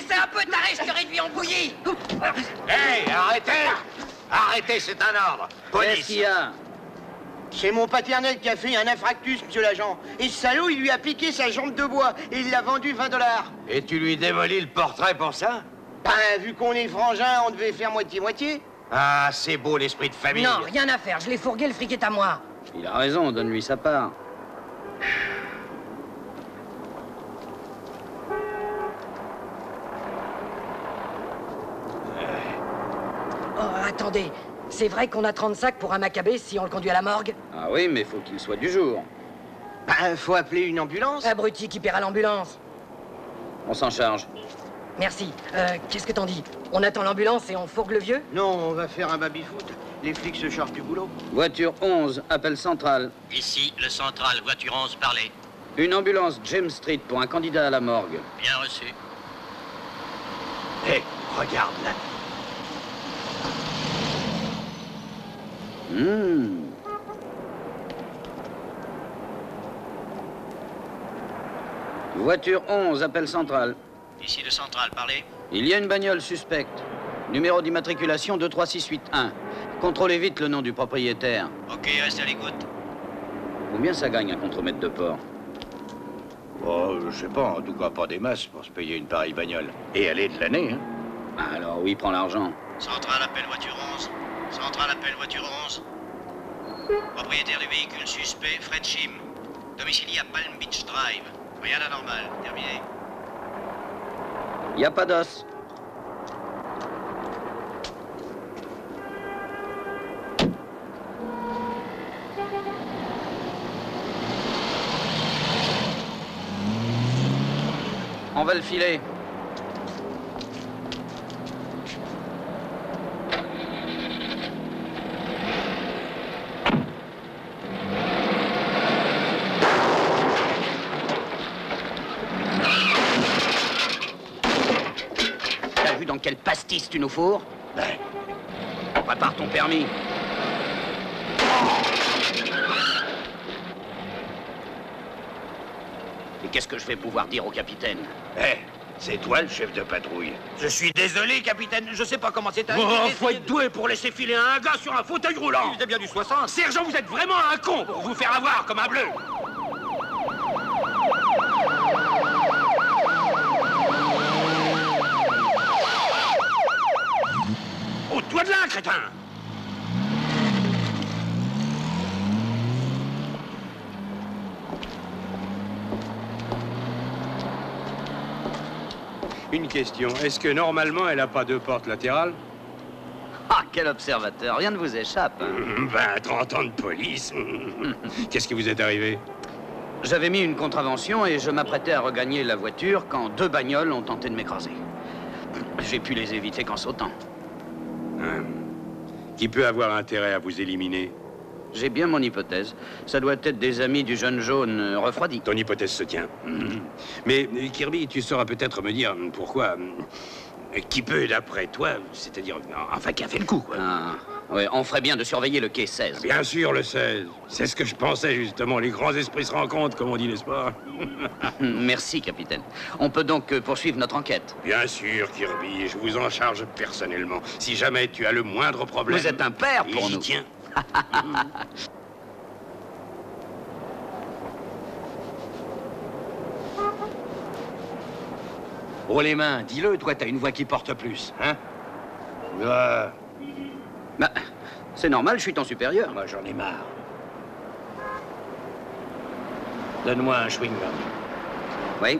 C'est un peu taré, je te réduis en bouillie. ici! Hé, arrêtez! Arrêtez, c'est un ordre. Qu'est-ce qu'il y a? C'est mon paternel qui a fait un infractus, monsieur l'agent. Et ce salaud, il lui a piqué sa jambe de bois et il l'a vendu 20 $. Et tu lui démolis le portrait pour ça? Ben, vu qu'on est frangins, on devait faire moitié-moitié. Ah, c'est beau l'esprit de famille. Non, rien à faire. Je l'ai fourgué, le fric est à moi. Il a raison, donne-lui sa part. Oh, attendez. C'est vrai qu'on a 30 sacs pour un macabé si on le conduit à la morgue? Ah oui, mais faut qu'il soit du jour. Ben, faut appeler une ambulance. Abruti qui paiera l'ambulance. On s'en charge. Merci. Qu'est-ce que t'en dis? On attend l'ambulance et on fourgue le vieux? Non, on va faire un baby-foot. Les flics se chargent du boulot. Voiture 11, appel central. Ici, le central, voiture 11, parlez. Une ambulance James Street pour un candidat à la morgue. Bien reçu. Hé, regarde là. Voiture 11, appel central. Ici, le central, parlez. Il y a une bagnole suspecte. Numéro d'immatriculation 23681. Contrôlez vite le nom du propriétaire. Ok, restez à l'écoute. Combien ça gagne un contremaître de port? Oh, je sais pas, en tout cas pas des masses pour se payer une pareille bagnole. Et elle est de l'année, hein. Alors oui, prends l'argent. Central, appel voiture 11. Central, appel voiture 11. Propriétaire du véhicule suspect, Fred Shim. Domicilié à Palm Beach Drive. Rien d'anormal. Terminé. Y a pas d'os. On va le filer. T'as vu dans quel pastis tu nous fourres? Ben. Prépare ton permis. Et qu'est-ce que je vais pouvoir dire au capitaine? Hé, c'est toi le chef de patrouille. Je suis désolé, capitaine. Je sais pas comment c'est arrivé. Oh, faut être doué pour laisser filer un gars sur un fauteuil roulant. Il est bien du 60. Sergent, vous êtes vraiment un con pour vous faire avoir comme un bleu. Oh, toi de là, crétin! Une question. Est-ce que normalement, elle n'a pas deux portes latérales? Ah, quel observateur. Rien ne vous échappe. Hein. 30 ans de police. Qu'est-ce qui vous est arrivé? J'avais mis une contravention et je m'apprêtais à regagner la voiture quand deux bagnoles ont tenté de m'écraser. J'ai pu les éviter qu'en sautant. Hein? Qui peut avoir intérêt à vous éliminer? J'ai bien mon hypothèse. Ça doit être des amis du jeune jaune refroidi. Ton hypothèse se tient. Mais Kirby, tu sauras peut-être me dire pourquoi... Qui peut, d'après toi, c'est-à-dire... Enfin, qui a fait le coup, quoi. Ah, ouais, on ferait bien de surveiller le quai 16. Bien sûr, le 16. C'est ce que je pensais, justement. Les grands esprits se rencontrent, comme on dit, n'est-ce pas? Merci, capitaine. On peut donc poursuivre notre enquête. Bien sûr, Kirby. Je vous en charge personnellement. Si jamais tu as le moindre problème... Vous êtes un père pour nous. Tiens. Oh les mains, dis-le, toi, t'as une voix qui porte plus, hein? Bah, c'est normal, je suis ton supérieur. Moi, j'en ai marre. Donne-moi un chewing-gum. Oui.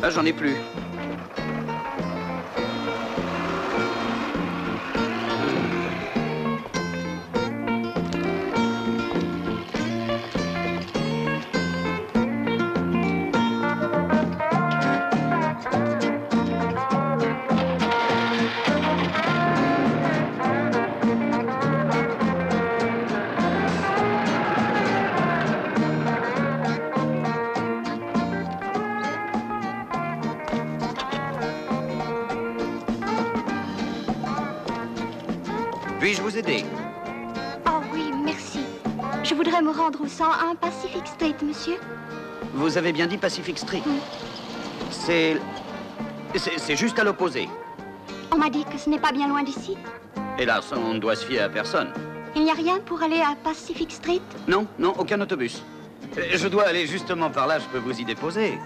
Ah, j'en ai plus. Puis-je vous aider? Oh oui, merci. Je voudrais me rendre au 101 Pacific Street, monsieur. Vous avez bien dit Pacific Street. C'est juste à l'opposé. On m'a dit que ce n'est pas bien loin d'ici. Hélas, on ne doit se fier à personne. Il n'y a rien pour aller à Pacific Street? Non, non, aucun autobus. Je dois aller justement par là, je peux vous y déposer.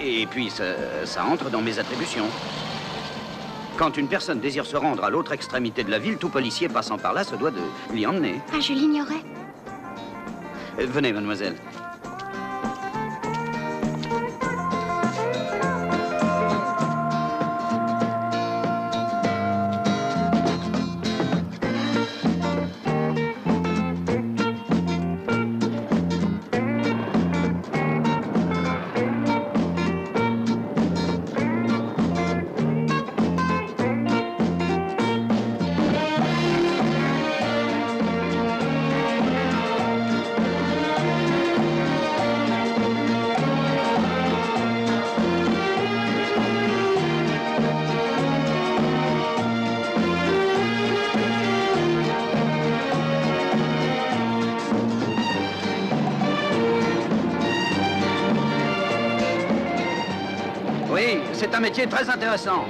Et puis, ça entre dans mes attributions. Quand une personne désire se rendre à l'autre extrémité de la ville, tout policier passant par là se doit de l'y emmener. Ah, je l'ignorais. Venez, mademoiselle. C'est un métier très intéressant.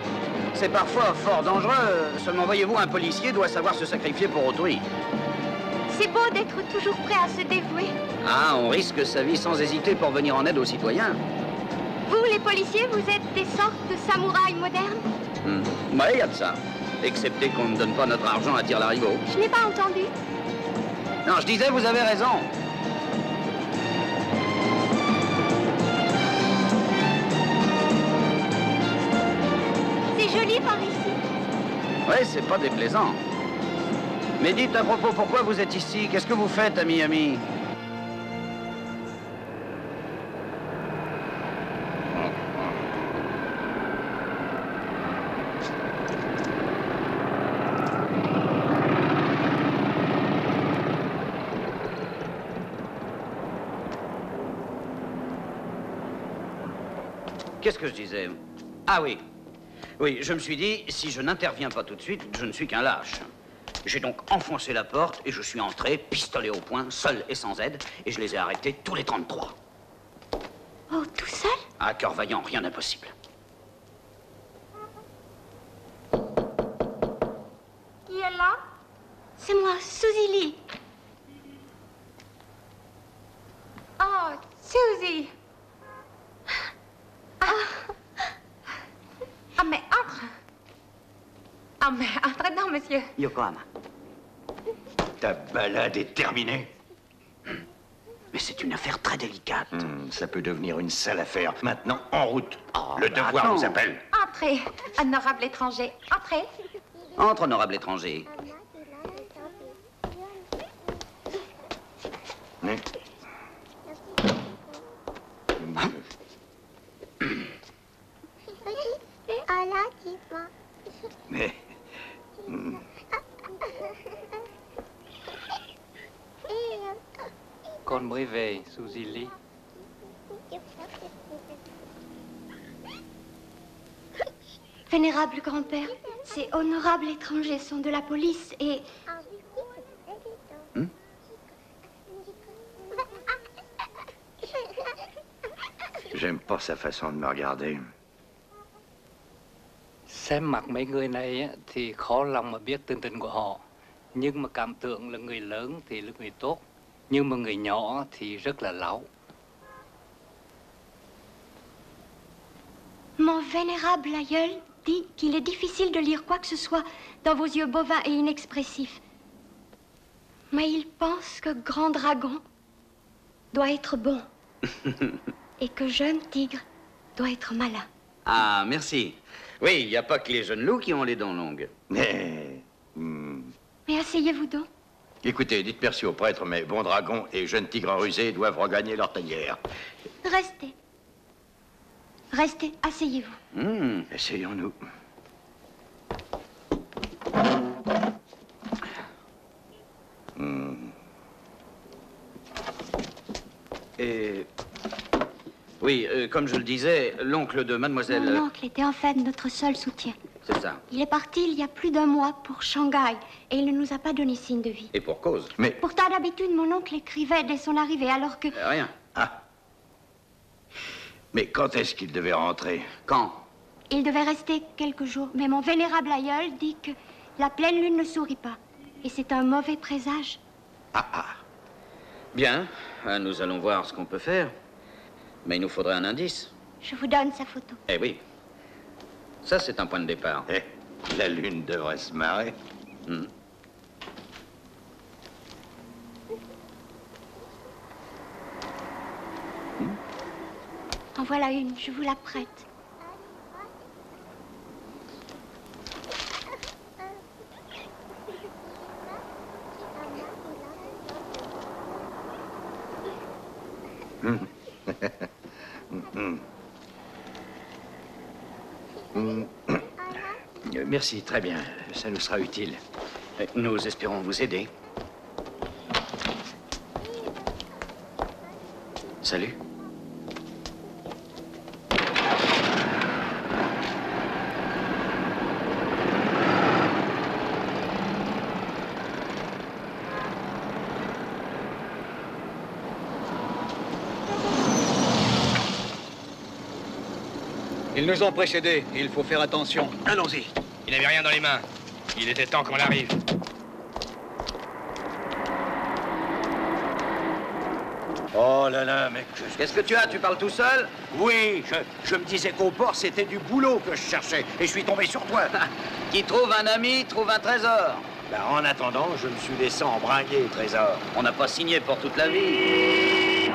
C'est parfois fort dangereux. Seulement, voyez-vous, un policier doit savoir se sacrifier pour autrui. C'est beau d'être toujours prêt à se dévouer. Ah, on risque sa vie sans hésiter pour venir en aide aux citoyens. Vous, les policiers, vous êtes des sortes de samouraïs modernes? Oui, il y a de ça. Excepté qu'on ne donne pas notre argent à tire-larigot. Je n'ai pas entendu. Non, je disais, vous avez raison. C'est joli par ici. Oui, c'est pas déplaisant. Mais dites à propos, pourquoi vous êtes ici? Qu'est-ce que vous faites à Miami? Qu'est-ce que je disais? Ah oui. Oui, je me suis dit, si je n'interviens pas tout de suite, je ne suis qu'un lâche. J'ai donc enfoncé la porte et je suis entré, pistolet au poing, seul et sans aide, et je les ai arrêtés tous les 33. Oh, tout seul? À cœur vaillant, rien d'impossible. Qui est là? C'est moi, Suzy Lee. Oh, Suzy. Ah, mais entre. Ah, mais entrez dedans, monsieur. Yokohama. Ta balade est terminée. Mais c'est une affaire très délicate. Ça peut devenir une sale affaire. Maintenant, en route. Le bah devoir attends. nous appelle. Entrez, honorable étranger. Entrez. Entre, honorable étranger. Mais... Mais... Con mới về, Suzy Lee. Vénérable grand-père, ces honorables étrangers sont de la police et... J'aime pas sa façon de me regarder. Xem mặt mấy người này á, thì khó lòng mà biết tình tình của họ. Nhưng mà cảm tưởng là người lớn thì là người tốt. Nhưng mà người nhỏ thì rất là láo. Mon vénérable aïeul dit qu'il est difficile de lire quoi que ce soit dans vos yeux bovins et inexpressifs. Mais il pense que Grand Dragon doit être bon et que Jeune Tigre doit être malin. Ah, merci. Oui, il n'y a pas que les jeunes loups qui ont les dents longues. Mais... Mais asseyez-vous donc. Écoutez, dites merci au prêtre, mais Bon Dragon et Jeune Tigre rusé doivent regagner leur tanière. Restez. Restez, asseyez-vous. Essayons-nous. Et... Oui, comme je le disais, l'oncle de mademoiselle... Mon oncle était en fait notre seul soutien. C'est ça. Il est parti il y a plus d'1 mois pour Shanghai et il ne nous a pas donné signe de vie. Et pour cause. Mais... Pourtant, d'habitude, mon oncle écrivait dès son arrivée, alors que... Rien. Ah. Mais quand est-ce qu'il devait rentrer? Quand? Il devait rester quelques jours, mais mon vénérable aïeul dit que la pleine lune ne sourit pas. Et c'est un mauvais présage. Bien, nous allons voir ce qu'on peut faire. Mais il nous faudrait un indice. Je vous donne sa photo. Eh oui. Ça, c'est un point de départ. La lune devrait se marrer. En voilà une, je vous la prête. Merci, très bien. Ça nous sera utile. Nous espérons vous aider. Salut. Ils nous ont précédés, il faut faire attention. Allons-y. Il n'avait rien dans les mains. Il était temps qu'on arrive. Oh là là, mais Qu'est-ce que tu as? Tu parles tout seul? Oui, je me disais qu'au port, c'était du boulot que je cherchais. Et je suis tombé sur toi. Qui trouve un ami, trouve un trésor. Ben, en attendant, je me suis laissé embringuer, trésor. On n'a pas signé pour toute la vie.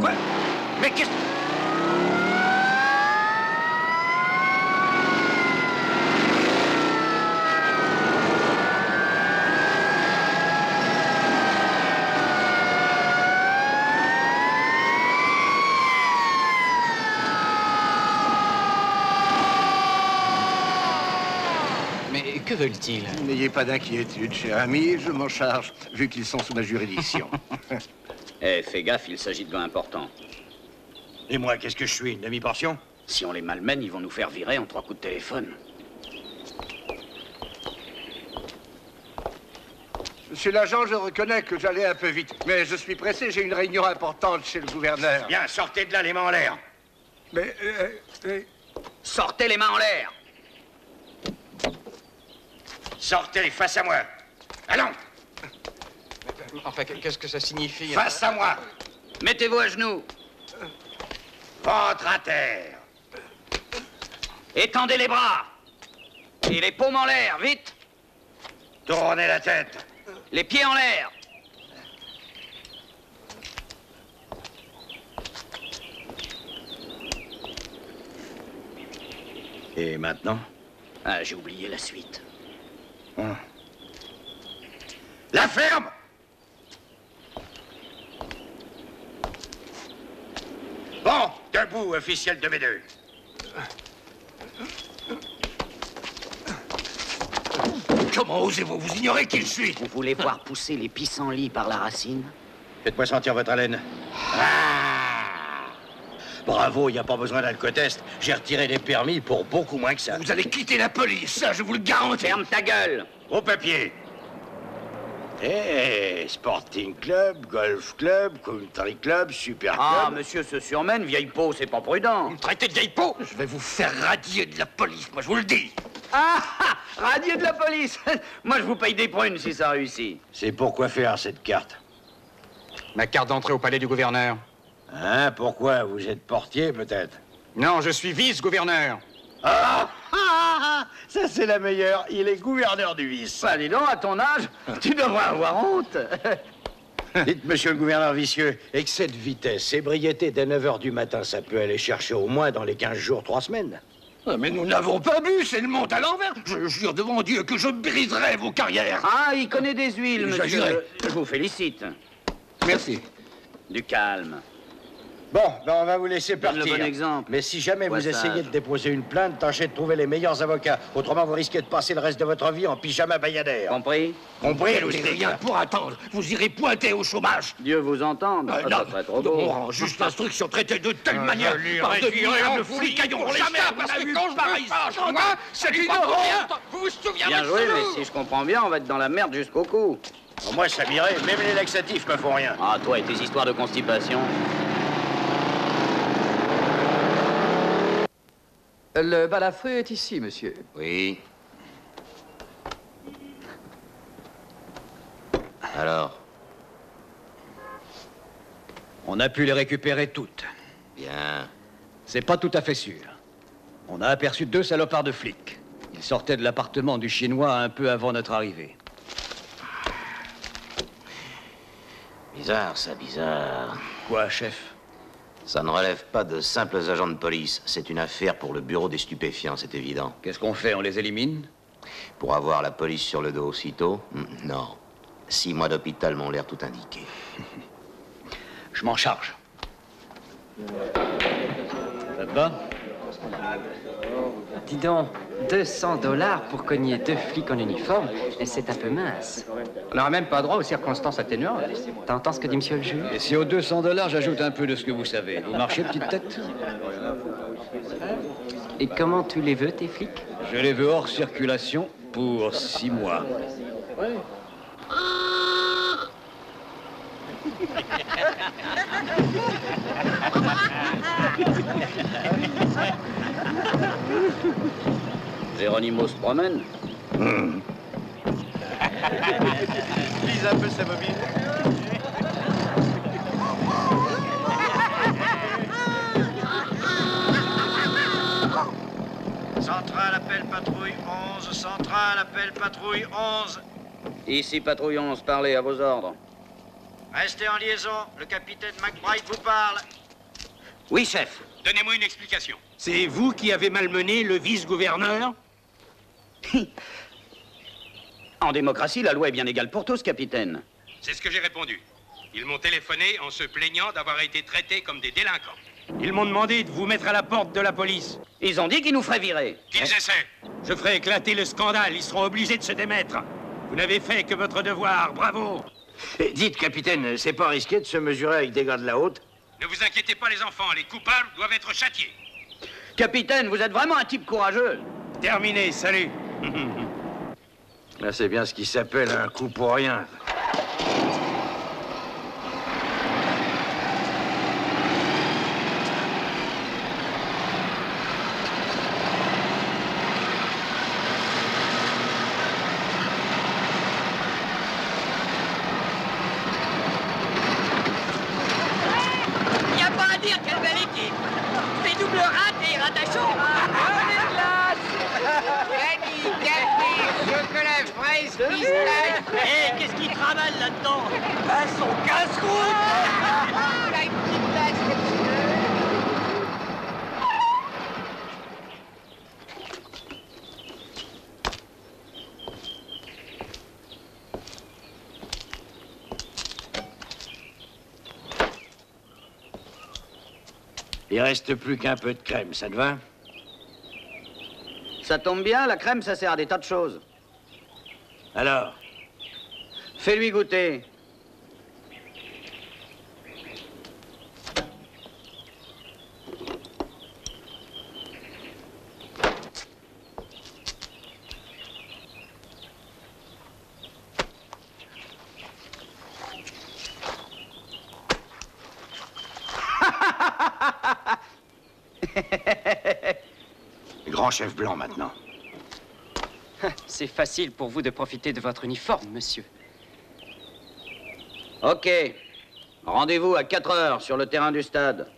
Quoi? Mais qu'est-ce... Que veulent-ils? N'ayez pas d'inquiétude, cher ami, je m'en charge, vu qu'ils sont sous ma juridiction. Fais gaffe, il s'agit de gars importants. Et moi, qu'est-ce que je suis, une demi-portion? Si on les malmène, ils vont nous faire virer en 3 coups de téléphone. Monsieur l'agent, je reconnais que j'allais un peu vite, mais je suis pressé, j'ai une réunion importante chez le gouverneur. Bien, sortez de là, les mains en l'air. Mais... Sortez les mains en l'air. Sortez face à moi. Allons. Enfin, qu'est-ce que ça signifie? Face à moi. Mettez-vous à genoux. Ventre à terre. Étendez les bras. Et les paumes en l'air, vite. Tournez la tête. Les pieds en l'air. Et maintenant? Ah, j'ai oublié la suite. La ferme! Bon, debout, officiel de B2. Comment osez-vous vous ignorer qui je suis? Vous voulez voir pousser les pissenlits par la racine? Faites-moi sentir votre haleine. Bravo, il n'y a pas besoin d'alcotest. J'ai retiré les permis pour beaucoup moins que ça. Vous allez quitter la police, ça, je vous le garantis. Ferme ta gueule. Au papier. Sporting Club, Golf Club, Country Club, Super Club. Ah, monsieur se surmène, vieille peau, c'est pas prudent. Vous me traitez de vieille peau? Je vais vous faire radier de la police, moi, je vous le dis. Ah, radier de la police. Moi, je vous paye des prunes si ça réussit. C'est pour quoi faire, cette carte? Ma carte d'entrée au palais du gouverneur. Hein, pourquoi? Vous êtes portier, peut-être? Non, je suis vice-gouverneur. Ça, c'est la meilleure. Il est gouverneur du vice. Bah, dis donc, à ton âge, tu devrais avoir honte. Dites, monsieur le gouverneur vicieux, excès de vitesse, ébriété dès 9h du matin, ça peut aller chercher au moins dans les 15 jours, 3 semaines. Ah, mais nous n'avons pas bu, c'est le monde à l'envers. Je jure devant Dieu que je briserai vos carrières. Ah, il connaît des huiles, Exagéré. monsieur. Je vous félicite. Merci. Du calme. Bon, ben on va vous laisser Donne partir. le bon exemple. Mais si jamais vous Poissage. essayez de déposer une plainte, tâchez de trouver les meilleurs avocats. Autrement, vous risquez de passer le reste de votre vie en pyjama bayadère. Compris? Compris, Vous n'avez rien pour attendre. Vous irez pointer au chômage. Dieu vous entende. Non, ça serait trop beau. on rend juste l'instruction traitée de telle manière par de misérables flicaillons. Jamais parce que quand je m'arrive pas, moi, c'est une honte. Vous vous souvenez Bien joué, mais si je comprends bien, on va être dans la merde jusqu'au cou. Moi, ça m'irait. Même les laxatifs me font rien. Ah, toi et tes histoires de constipation. Le balafré est ici, monsieur. Oui. Alors? On a pu les récupérer toutes. Bien. C'est pas tout à fait sûr. On a aperçu 2 salopards de flics. Ils sortaient de l'appartement du Chinois un peu avant notre arrivée. Bizarre, ça, bizarre. Quoi, chef? Ça ne relève pas de simples agents de police. C'est une affaire pour le bureau des stupéfiants, c'est évident. Qu'est-ce qu'on fait? On les élimine? Pour avoir la police sur le dos aussitôt? Non. 6 mois d'hôpital m'ont l'air tout indiqué. Je m'en charge. Ça te va? Dis donc, 200 $ pour cogner 2 flics en uniforme, et c'est un peu mince. On n'aura même pas droit aux circonstances atténuantes. T'entends ce que dit monsieur le juge? Et si aux 200 $, j'ajoute un peu de ce que vous savez. Vous marchez, petite tête? Et comment tu les veux, tes flics? Je les veux hors circulation pour 6 mois. Géronimo se promène. Lise un peu sa mobile. Centrale appelle patrouille 11. Centrale appelle patrouille 11. Ici, patrouille 11, parlez à vos ordres. Restez en liaison. Le capitaine McBride vous parle. Oui, chef. Donnez-moi une explication. C'est vous qui avez malmené le vice-gouverneur? En démocratie, la loi est bien égale pour tous, capitaine. C'est ce que j'ai répondu. Ils m'ont téléphoné en se plaignant d'avoir été traités comme des délinquants. Ils m'ont demandé de vous mettre à la porte de la police. Ils ont dit qu'ils nous feraient virer. Qu'ils essaient. Je ferai éclater le scandale. Ils seront obligés de se démettre. Vous n'avez fait que votre devoir. Bravo. Dites, capitaine, c'est pas risqué de se mesurer avec des gars de la haute? Ne vous inquiétez pas, les enfants. Les coupables doivent être châtiés. Capitaine, vous êtes vraiment un type courageux. Terminé, salut. Là, c'est bien ce qui s'appelle un coup pour rien. Y a pas à dire, quelle belle équipe. C'est double rate et ratachon. Les glaces. Vanille, café, chocolat fraise, pistache. Hé, qu'est-ce qu'il travaille là-dedans? Ah, son casse-croûte. La petite tasse que tu veux. Il reste plus qu'un peu de crème, ça te va? Ça tombe bien, la crème, ça sert à des tas de choses. Alors? Fais-lui goûter. Grand chef blanc, maintenant. C'est facile pour vous de profiter de votre uniforme, monsieur. Ok. Rendez-vous à 4 heures sur le terrain du stade.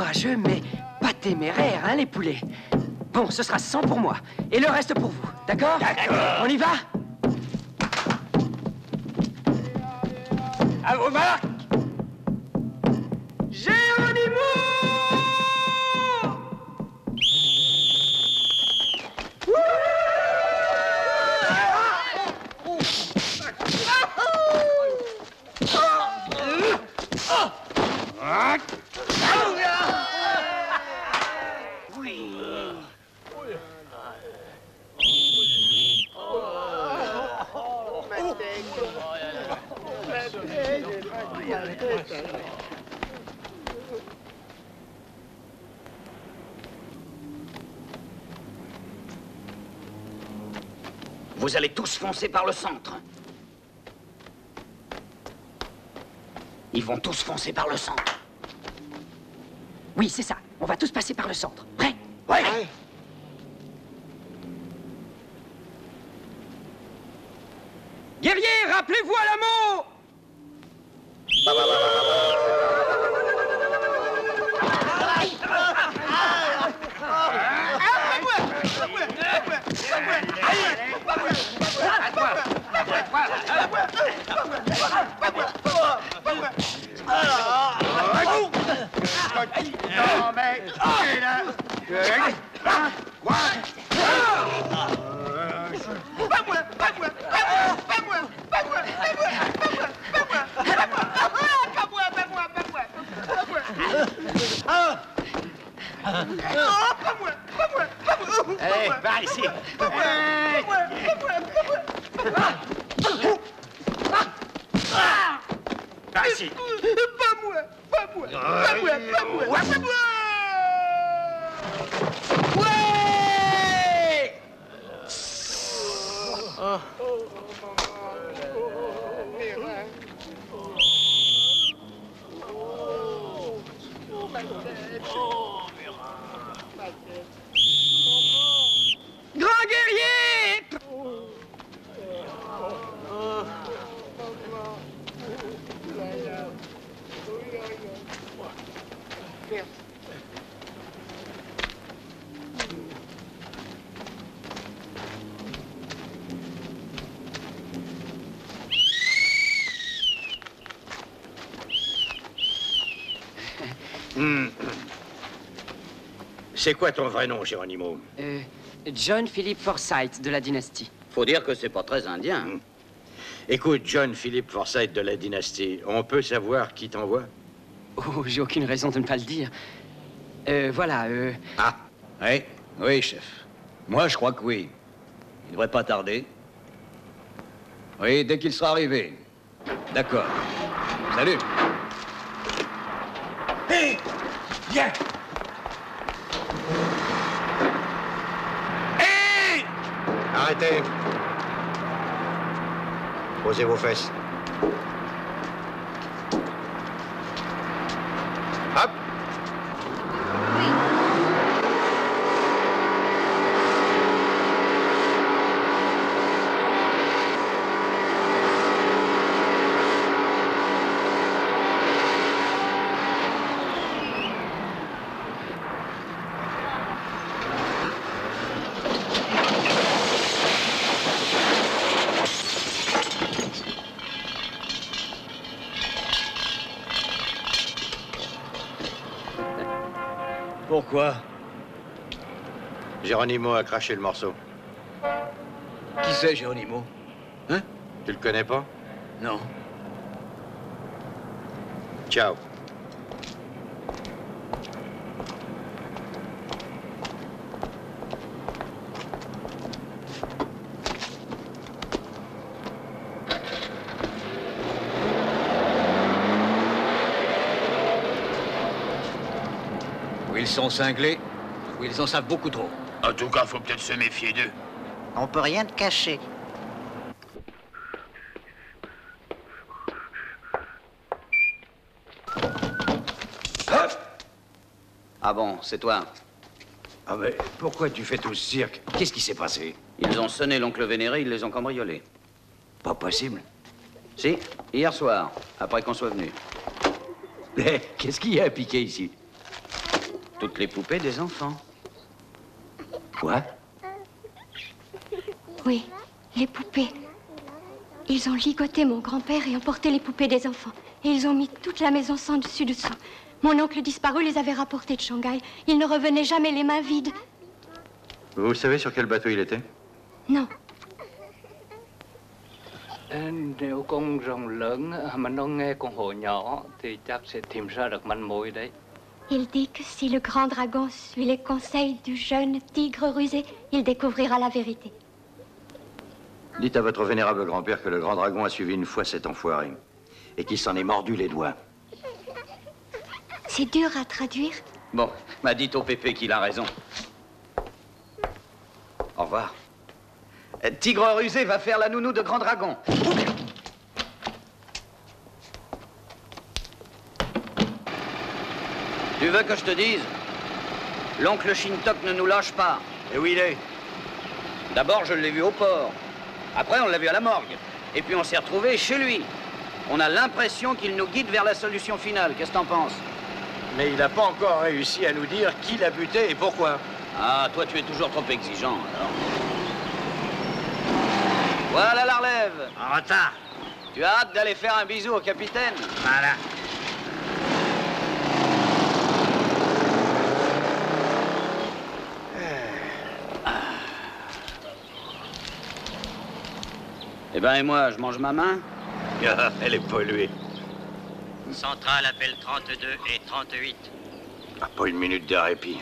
courageux, mais pas téméraire, hein, les poulets. Bon, ce sera 100 pour moi, et le reste pour vous, d'accord? D'accord. On y va? À vos marques! Géronimo! Vous allez tous foncer par le centre. Ils vont tous foncer par le centre. Oui, c'est ça. On va tous passer par le centre. Prêt? Ouais. Guerriers, rappelez-vous à l'amour! Non, mais... Allez, par ici. Par ici. Pas moi, pas moi, pas moi, pas moi, pas moi. Ouais! Grand guerrier! C'est quoi ton vrai nom, Geronimo? John Philip Forsyth de la dynastie. Faut dire que c'est pas très indien. Écoute, John Philip Forsyth de la dynastie, on peut savoir qui t'envoie? Oh, j'ai aucune raison de ne pas le dire. Voilà, Ah, oui, oui, chef. Moi, je crois que oui. Il devrait pas tarder. Oui, dès qu'il sera arrivé. D'accord. Salut. Hé! Viens! Hé! Arrêtez. Posez vos fesses. Hop. Pourquoi? Geronimo a craché le morceau. Qui c'est, Geronimo? Hein? Tu le connais pas? Non. Ciao. Ou ils sont cinglés, ou ils en savent beaucoup trop. En tout cas, faut peut-être se méfier d'eux. On peut rien te cacher. Ah bon, c'est toi? Ah mais pourquoi tu fais tout ce cirque? Qu'est-ce qui s'est passé? Ils ont sonné l'oncle Vénéré, ils les ont cambriolés. Pas possible. Si, hier soir, après qu'on soit venu. Mais qu'est-ce qu'il y a à piquer ici? Toutes les poupées des enfants. Quoi? Oui, les poupées. Ils ont ligoté mon grand-père et emporté les poupées des enfants. Et ils ont mis toute la maison sans dessus-dessous. Mon oncle disparu les avait rapportées de Shanghai. Il ne revenait jamais les mains vides. Vous savez sur quel bateau il était? Non. Nếu con rồng lớn mà nó nghe con hổ nhỏ thì chắc sẽ tìm ra được manh mối đấy. Il dit que si le grand dragon suit les conseils du jeune tigre rusé, il découvrira la vérité. Dites à votre vénérable grand-père que le grand dragon a suivi une fois cet enfoiré. Et qu'il s'en est mordu les doigts. C'est dur à traduire. Bon, bah dites au Pépé qu'il a raison. Au revoir. Tigre rusé va faire la nounou de Grand Dragon. Tu veux que je te dise? L'oncle Shintok ne nous lâche pas. Et où il est? D'abord, je l'ai vu au port. Après, on l'a vu à la morgue. Et puis, on s'est retrouvés chez lui. On a l'impression qu'il nous guide vers la solution finale. Qu'est-ce que t'en penses? Mais il n'a pas encore réussi à nous dire qui l'a buté et pourquoi. Ah, toi, tu es toujours trop exigeant, alors. Voilà la relève. En retard. Tu as hâte d'aller faire un bisou au capitaine? Voilà. Eh ben, et moi, je mange ma main? Ah, elle est polluée. Centrale appelle 32 et 38. Ah, pas une minute de répit.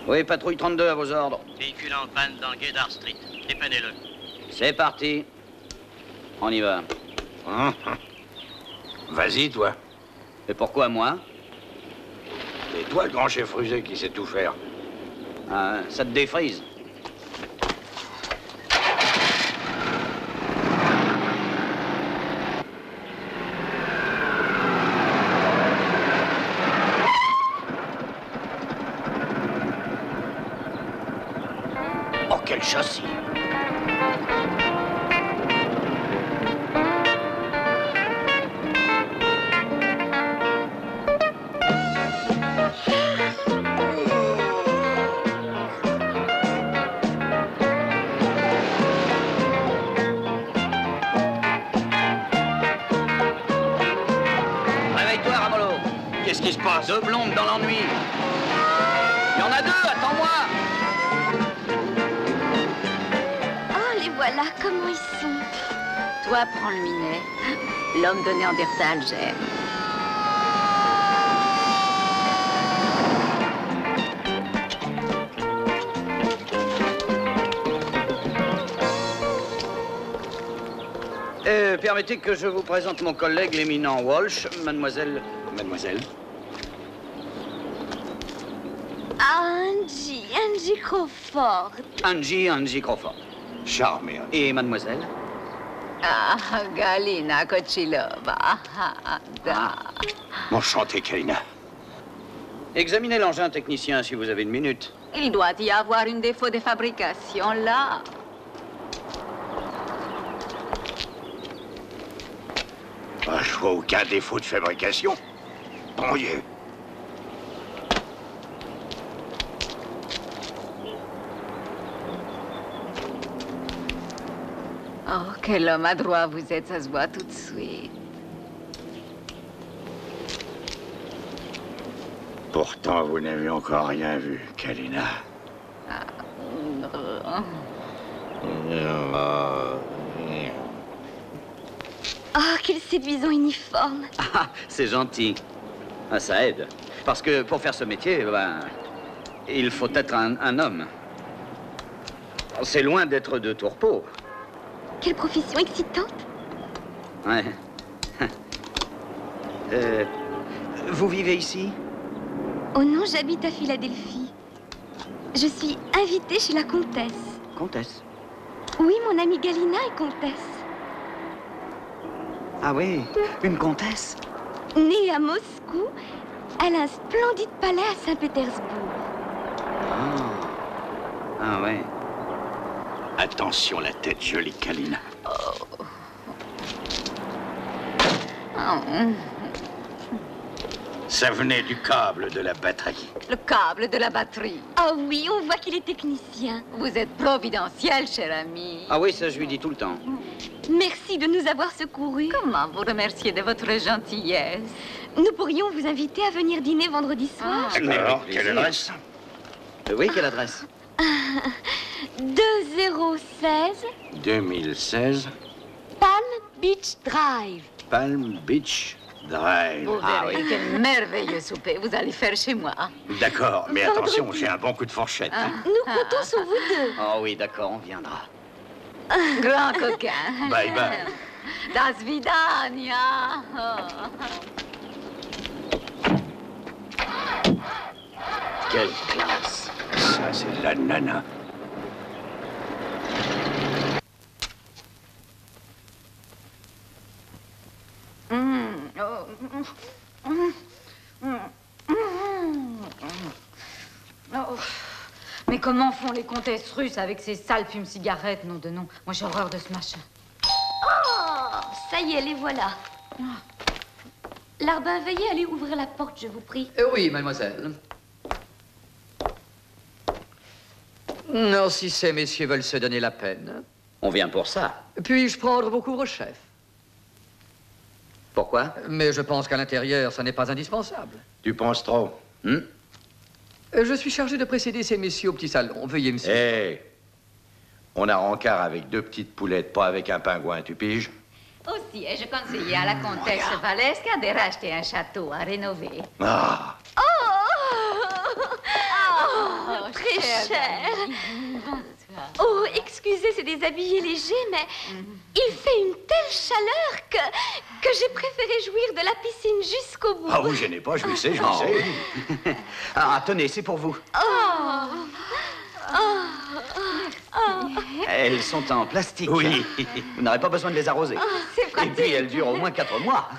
Oui, patrouille 32 à vos ordres. Véhicule en panne dans Guédard Street. Dépannez-le. C'est parti. On y va. Vas-y, toi. Et pourquoi moi? C'est toi le grand chef rusé qui sait tout faire. Ah, ça te défrise. Oh, quel châssis! Réveille-toi, Ramolo. Qu'est-ce qui se passe? Deux blondes dans l'ennui. Il y en a deux, attends-moi. Oh, les voilà, comment ils sont. Toi, prends le minet. L'homme de Néandertal, j'aime. Permettez que je vous présente mon collègue, l'éminent Walsh, mademoiselle... Mademoiselle? Angie Crawford. Angie Crawford. Charmé. Et mademoiselle? Ah, Galina Kochilova. Enchanté, Kalina. Examinez l'engin, technicien, si vous avez une minute. Il doit y avoir un défaut de fabrication là. Ah, je vois aucun défaut de fabrication. Bon Dieu. Oh, quel homme adroit vous êtes, ça se voit tout de suite. Pourtant, vous n'avez encore rien vu, Kalina. Oh, quel séduisant uniforme. Ah, c'est gentil. Ah, ça aide. Parce que pour faire ce métier, ben, il faut être un homme. C'est loin d'être de tourpeau. Quelle profession excitante. Ouais. Vous vivez ici? Oh non, j'habite à Philadelphie. Je suis invitée chez la comtesse. Comtesse? Oui, mon amie Galina est comtesse. Ah oui, une comtesse? Née à Moscou, elle a un splendide palais à Saint-Pétersbourg. Ah ouais. Attention la tête, jolie Kalina. Ça venait du câble de la batterie. Le câble de la batterie. Ah oui, on voit qu'il est technicien. Vous êtes providentiel, cher ami. Ah oui, ça je lui dis tout le temps. Merci de nous avoir secourus. Comment vous remercier de votre gentillesse? Nous pourrions vous inviter à venir dîner vendredi soir. D'accord, quelle adresse? Oui, quelle adresse? 2016 2016, Palm Beach Drive. Palm Beach Drive. Vous verrez quel merveilleux souper vous allez faire chez moi. D'accord, mais attention, j'ai un bon coup de fourchette. Nous comptons sur vous deux. Oh oui, d'accord, on viendra. Grand coquin. Bye bye. Das vidania. Quelle classe. Ça, c'est la nana. Mais comment font les comtesses russes avec ces sales fumes-cigarettes, nom de nom? Moi, j'ai horreur de ce machin. Oh, ça y est, les voilà. Larbin, veuillez aller ouvrir la porte, je vous prie. Oui, mademoiselle. Non, si ces messieurs veulent se donner la peine. On vient pour ça. Puis-je prendre vos couvre-chefs? Pourquoi? Mais je pense qu'à l'intérieur, ça n'est pas indispensable. Tu penses trop? Je suis chargé de précéder ces messieurs au petit salon. Veuillez me suivre. Hé, on a rencard avec 2 petites poulettes, pas avec un pingouin, tu piges? Aussi, ai-je conseillé à la comtesse Valesca de racheter un château à rénover. Ah! Oh, très cher. Oh, excusez, c'est déshabillé léger, mais il fait une telle chaleur que j'ai préféré jouir de la piscine jusqu'au bout. Ah, vous gênez pas, jouissez, jouissez. Ah, tenez, c'est pour vous. Elles sont en plastique. Oui. Vous n'aurez pas besoin de les arroser. C'est Et pratique. puis, elles durent au moins 4 mois.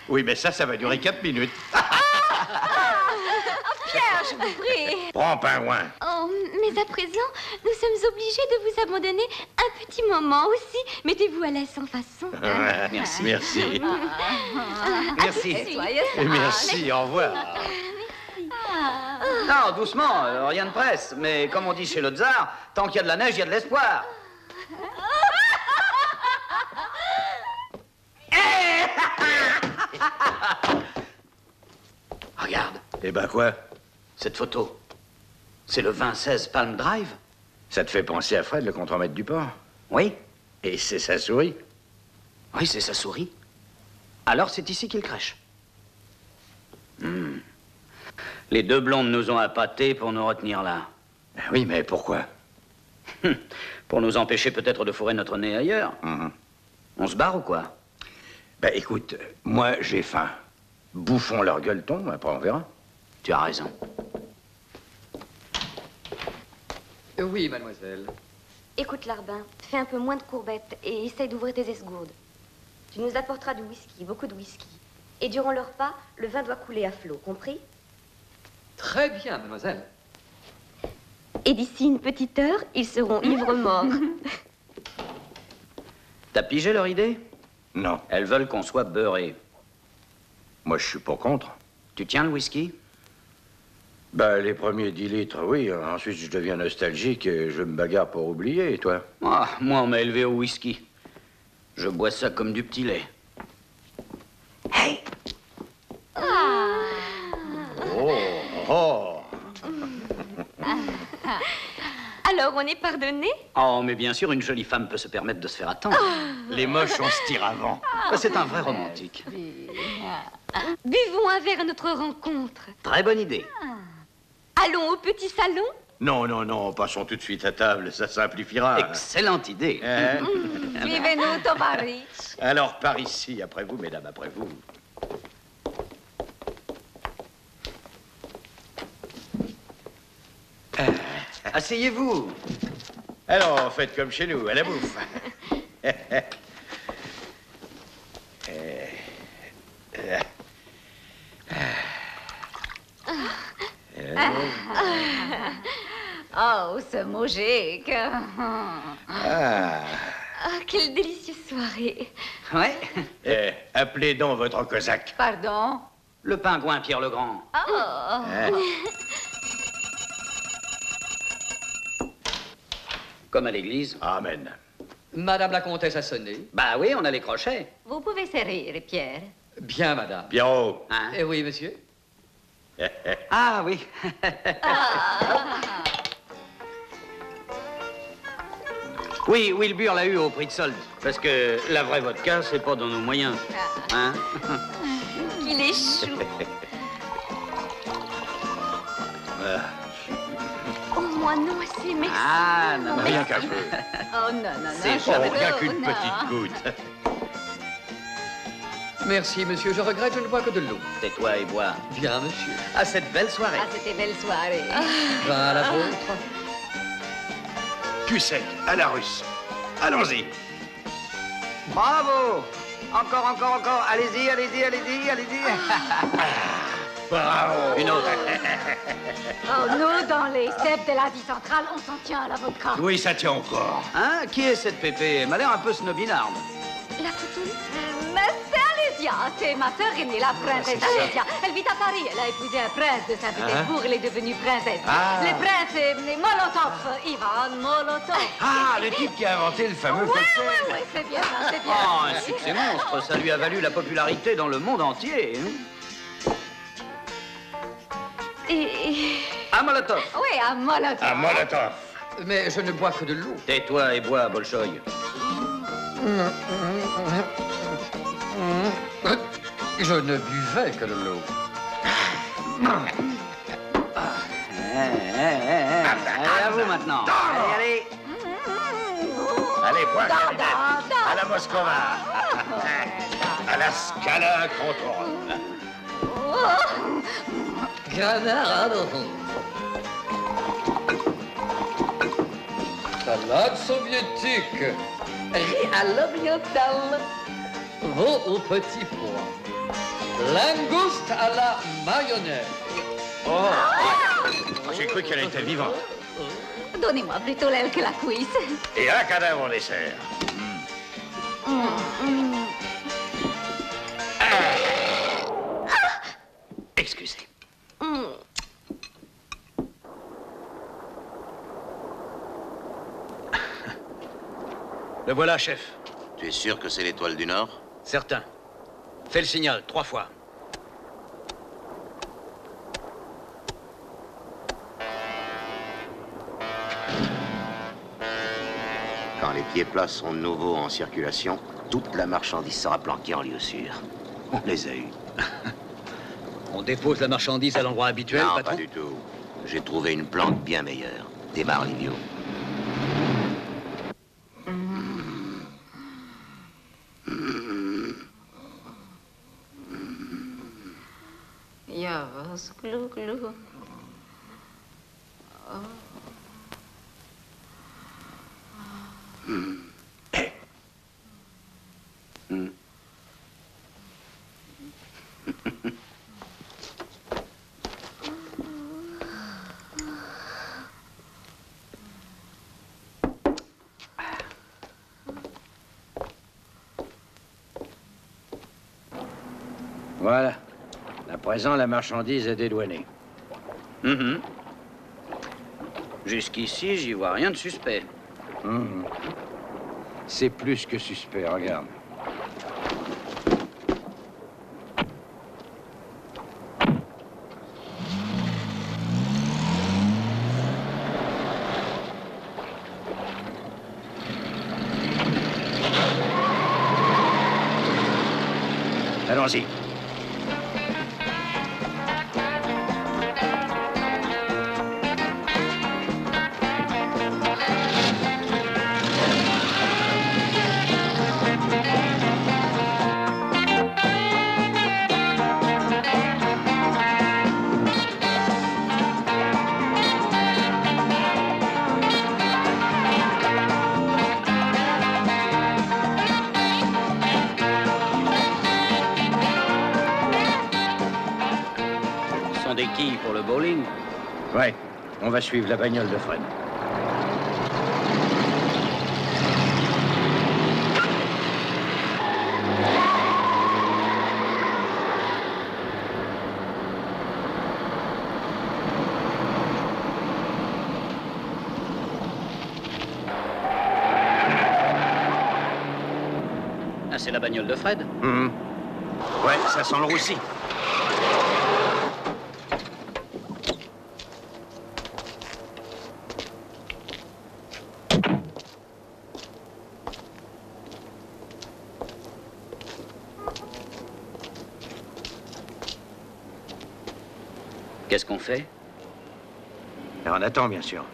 Oui, mais ça va durer 4 minutes. Pierre, je vous prie. Prends, pingouin. Oh, mais à présent, nous sommes obligés de vous abandonner un petit moment aussi. Mettez-vous à l'aise sans façon. Merci. Merci. Merci. Et merci, au revoir. Non, doucement, rien de presse. Mais comme on dit chez le tsar, tant qu'il y a de la neige, il y a de l'espoir. Regarde. Eh ben quoi? Cette photo, c'est le 2016 Palm Drive? Ça te fait penser à Fred, le contremaître du port? Oui. Et c'est sa souris? Oui, c'est sa souris. Alors c'est ici qu'il crèche. Les 2 blondes nous ont appâtés pour nous retenir là. Ben oui, mais pourquoi? Pour nous empêcher peut-être de fourrer notre nez ailleurs. On se barre ou quoi? Ben écoute, moi j'ai faim. Bouffons leur gueuleton, après on verra. Tu as raison. Oui, mademoiselle. Écoute, Larbin, fais un peu moins de courbettes et essaye d'ouvrir tes esgourdes. Tu nous apporteras du whisky, beaucoup de whisky. Et durant le repas, le vin doit couler à flot, compris? Très bien, mademoiselle. Et d'ici une petite heure, ils seront ivres-morts. T'as pigé leur idée? Non. Elles veulent qu'on soit beurrés. Moi, je suis pas contre. Tu tiens le whisky? Ben, les premiers 10 litres, oui. Ensuite, je deviens nostalgique et je me bagarre pour oublier, et toi? Ah, moi, on m'a élevé au whisky. Je bois ça comme du petit lait. Hey! Oh! Alors, on est pardonné? Oh, mais bien sûr, une jolie femme peut se permettre de se faire attendre. Les moches, on se tire avant. C'est un vrai romantique. Buvons un verre à notre rencontre. Très bonne idée. Allons au petit salon? Non, non, non, passons tout de suite à table, ça simplifiera. Excellente idée. Suivez-nous, Tovarich. Alors, par ici, après vous, mesdames, après vous. Asseyez-vous. Alors, faites comme chez nous, à la bouffe. Oh, ce moujik. Ah. Oh, quelle délicieuse soirée. Ouais. Appelez donc votre cosaque. Pardon? Le pingouin Pierre le Grand. Oh. Comme à l'église. Amen. Madame la comtesse a sonné. Bah oui, on a les crochets. Vous pouvez serrer, Pierre. Bien, madame. Pierrot. Hein? Eh oui, monsieur. Ah oui. Oui, Wilbur l'a eu au prix de solde. Parce que la vraie vodka, c'est pas dans nos moyens. Hein? Il est chou. Oh, moi non, c'est merci. Ah, non, rien qu'un peu. Oh, non, non, non. C'est Oh, rien qu'une non. petite goutte. Merci, monsieur. Je regrette, je ne bois que de l'eau. Tais-toi et bois. Bien, monsieur. À cette belle soirée. Ah, c'était belle soirée. Va à la vôtre. Cul sec, à la russe. Allons-y. Bravo. Encore, encore, encore. Allez-y, allez-y, allez-y, allez-y. Bravo. Une autre. Oh, nous, dans les steppes de l'Asie centrale, on s'en tient à la vodka. Oui, ça tient encore. Hein? Qui est cette pépé? Elle m'a l'air un peu snobinarde. La Toutoune? Mais c'est Alésia, c'est ma sœur aînée, la princesse c'est ça. Alésia. Elle vit à Paris, elle a épousé un prince de Saint-Pétersbourg, elle est devenue princesse. Ah. Le prince est Molotov, Ivan Molotov. Ah, le type qui a inventé le fameux cocktail. Oui, c'est bien, c'est bien. Oh, un succès monstre. Ça lui a valu la popularité dans le monde entier. Hein? À Molotov. Oui, à Molotov. À Molotov. Mais je ne bois que de l'eau. Tais-toi et bois, Bolchoï. Je ne buvais que de l'eau. Allez, à vous maintenant. Allez, allez. Allez, bois, Carinette. À la Moscova. À la Scala Contrôle. Granarado. Salade soviétique. Riz à l'oriental. Veau au petit pois. Langouste à la mayonnaise. Oh, j'ai cru qu'elle était vivante. Donnez-moi plutôt l'aile que la cuisse. Et un cadavre en dessert. Excusez. Le voilà, chef. Tu es sûr que c'est l'étoile du Nord? Certain. Fais le signal, 3 fois. Quand les pieds plats sont de nouveau en circulation, toute la marchandise sera planquée en lieu sûr. On les a eus. On dépose la marchandise à l'endroit habituel, Non, patron? pas du tout. J'ai trouvé une planque bien meilleure. Démarre, Livio. Ja, was glu glu. Oh. Voilà. À présent, la marchandise est dédouanée. Jusqu'ici, j'y vois rien de suspect. C'est plus que suspect, regarde. Allons-y. Ce sont des quilles pour le bowling. Ouais, on va suivre la bagnole de Fred. Ah, c'est la bagnole de Fred? Ouais, ça sent le roussi. Qu'est-ce qu'on fait? Et on attend, bien sûr.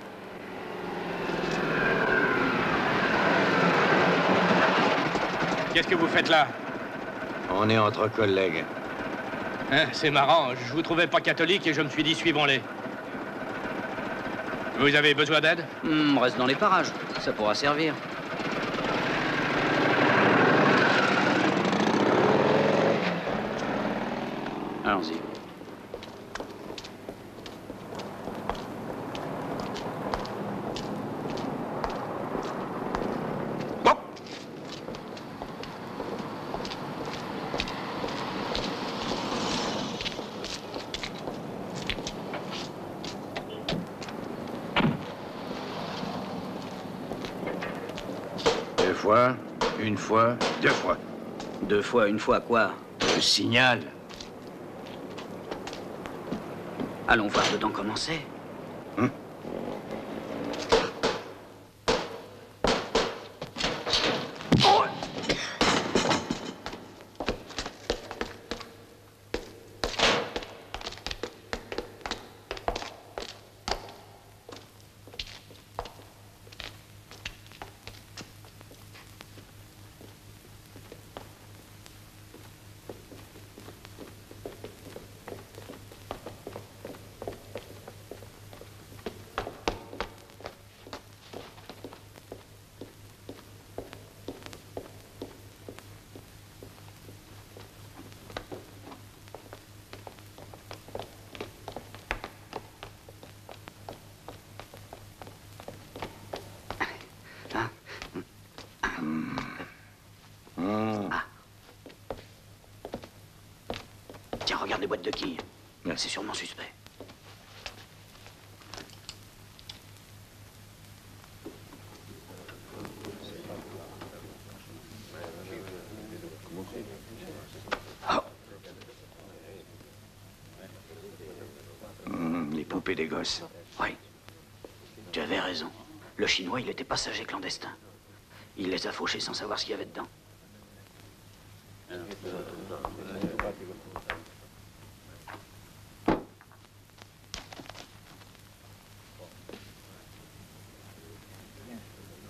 Qu'est-ce que vous faites là? On est entre collègues. Hein, c'est marrant, je vous trouvais pas catholique et je me suis dit suivons-les. Vous avez besoin d'aide? Reste dans les parages, ça pourra servir. Allons-y. Une fois, deux fois. Deux fois, une fois, quoi? Le signal. Allons voir dedans comment c'est. Tiens, regarde les boîtes de quilles. C'est sûrement suspect. Les poupées des gosses. Oui. Tu avais raison. Le Chinois, il était passager clandestin. Il les a fauchés sans savoir ce qu'il y avait dedans.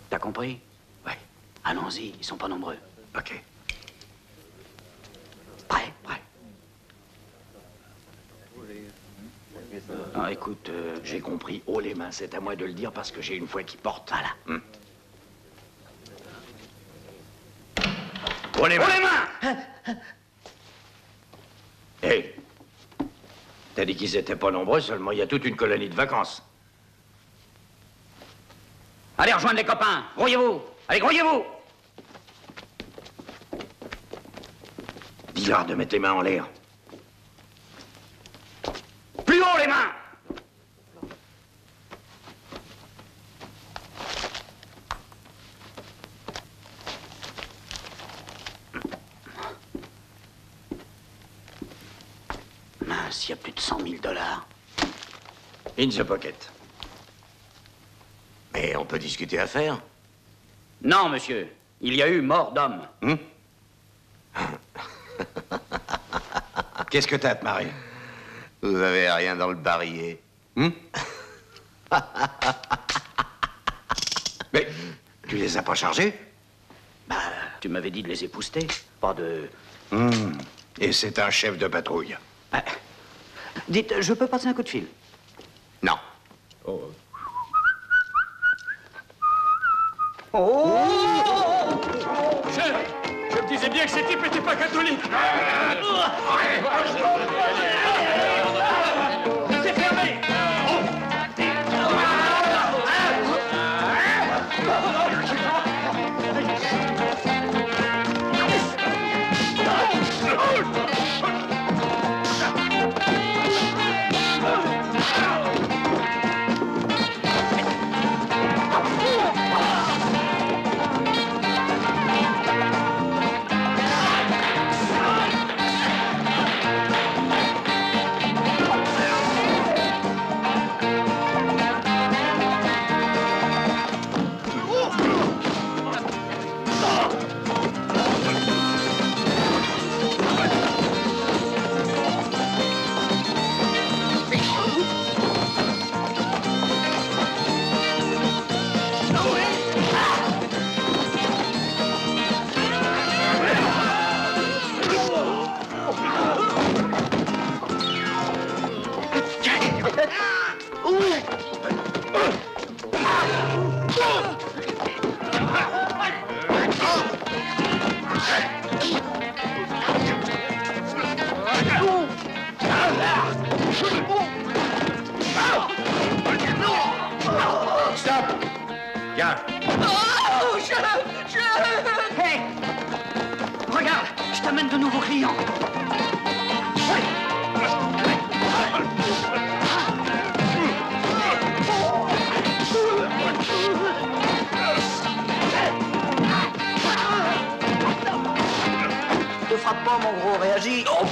T'as compris? Ouais. Allons-y, ils sont pas nombreux. Ok. Prêt? Prêt. Ah, écoute, j'ai compris. Haut les mains, c'est à moi de le dire parce que j'ai une foi qui porte. Voilà. Haut les mains! Haut les mains! Hé! T'as dit qu'ils étaient pas nombreux, seulement il y a toute une colonie de vacances. Allez, rejoindre les copains. Grouillez-vous. Allez, grouillez-vous. Dis-leur de mettre les mains en l'air. Plus haut les mains. Mince, il y a plus de 100 000 $. In the pocket. Mais on peut discuter affaires. Non, monsieur. Il y a eu mort d'homme. Qu'est-ce que t'as à te marrer? Vous avez rien dans le barillet. Mais tu les as pas chargés? Bah, tu m'avais dit de les épouster, pas de... Et c'est un chef de patrouille. Bah, dites, je peux passer un coup de fil? Non. Oh. Chef, je me disais bien que ces types n'étaient pas catholiques. C'est fermé. amène de nouveaux clients. Te frappe pas, mon gros, réagis. Oh.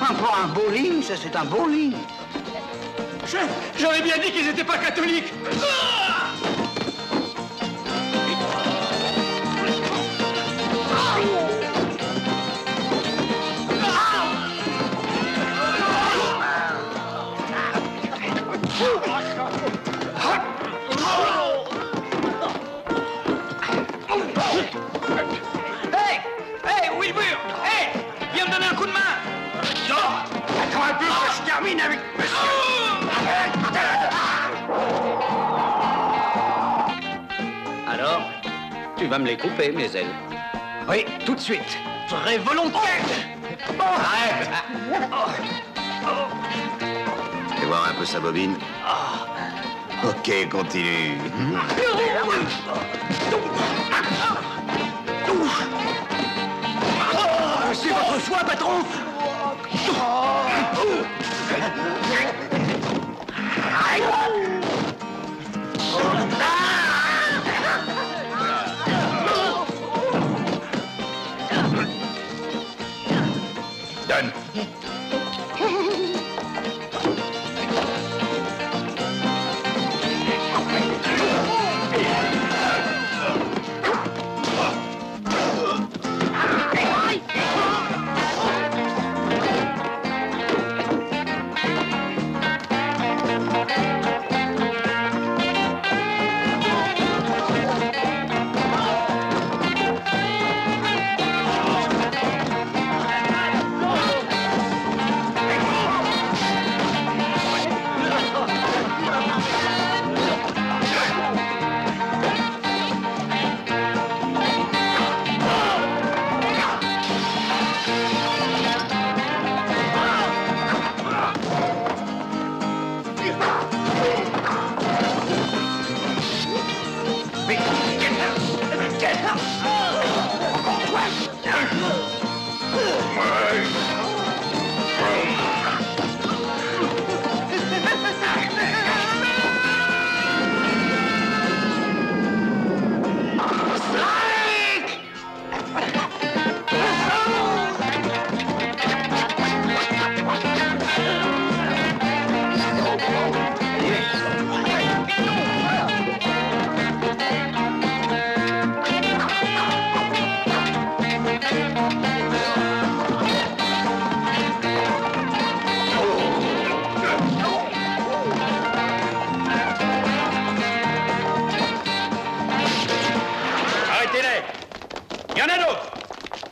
Encore un bowling, ça c'est un bowling. Chef, j'aurais bien dit qu'ils n'étaient pas catholiques. Hey, Wilbur! Hey! Viens me donner un coup de main! Attends un peu que je termine avec Alors, tu vas me les couper, mes ailes. Oui, tout de suite. Très volontiers. Arrête! Fais voir un peu sa bobine. Ok, continue. C'est votre choix, patron. Donne.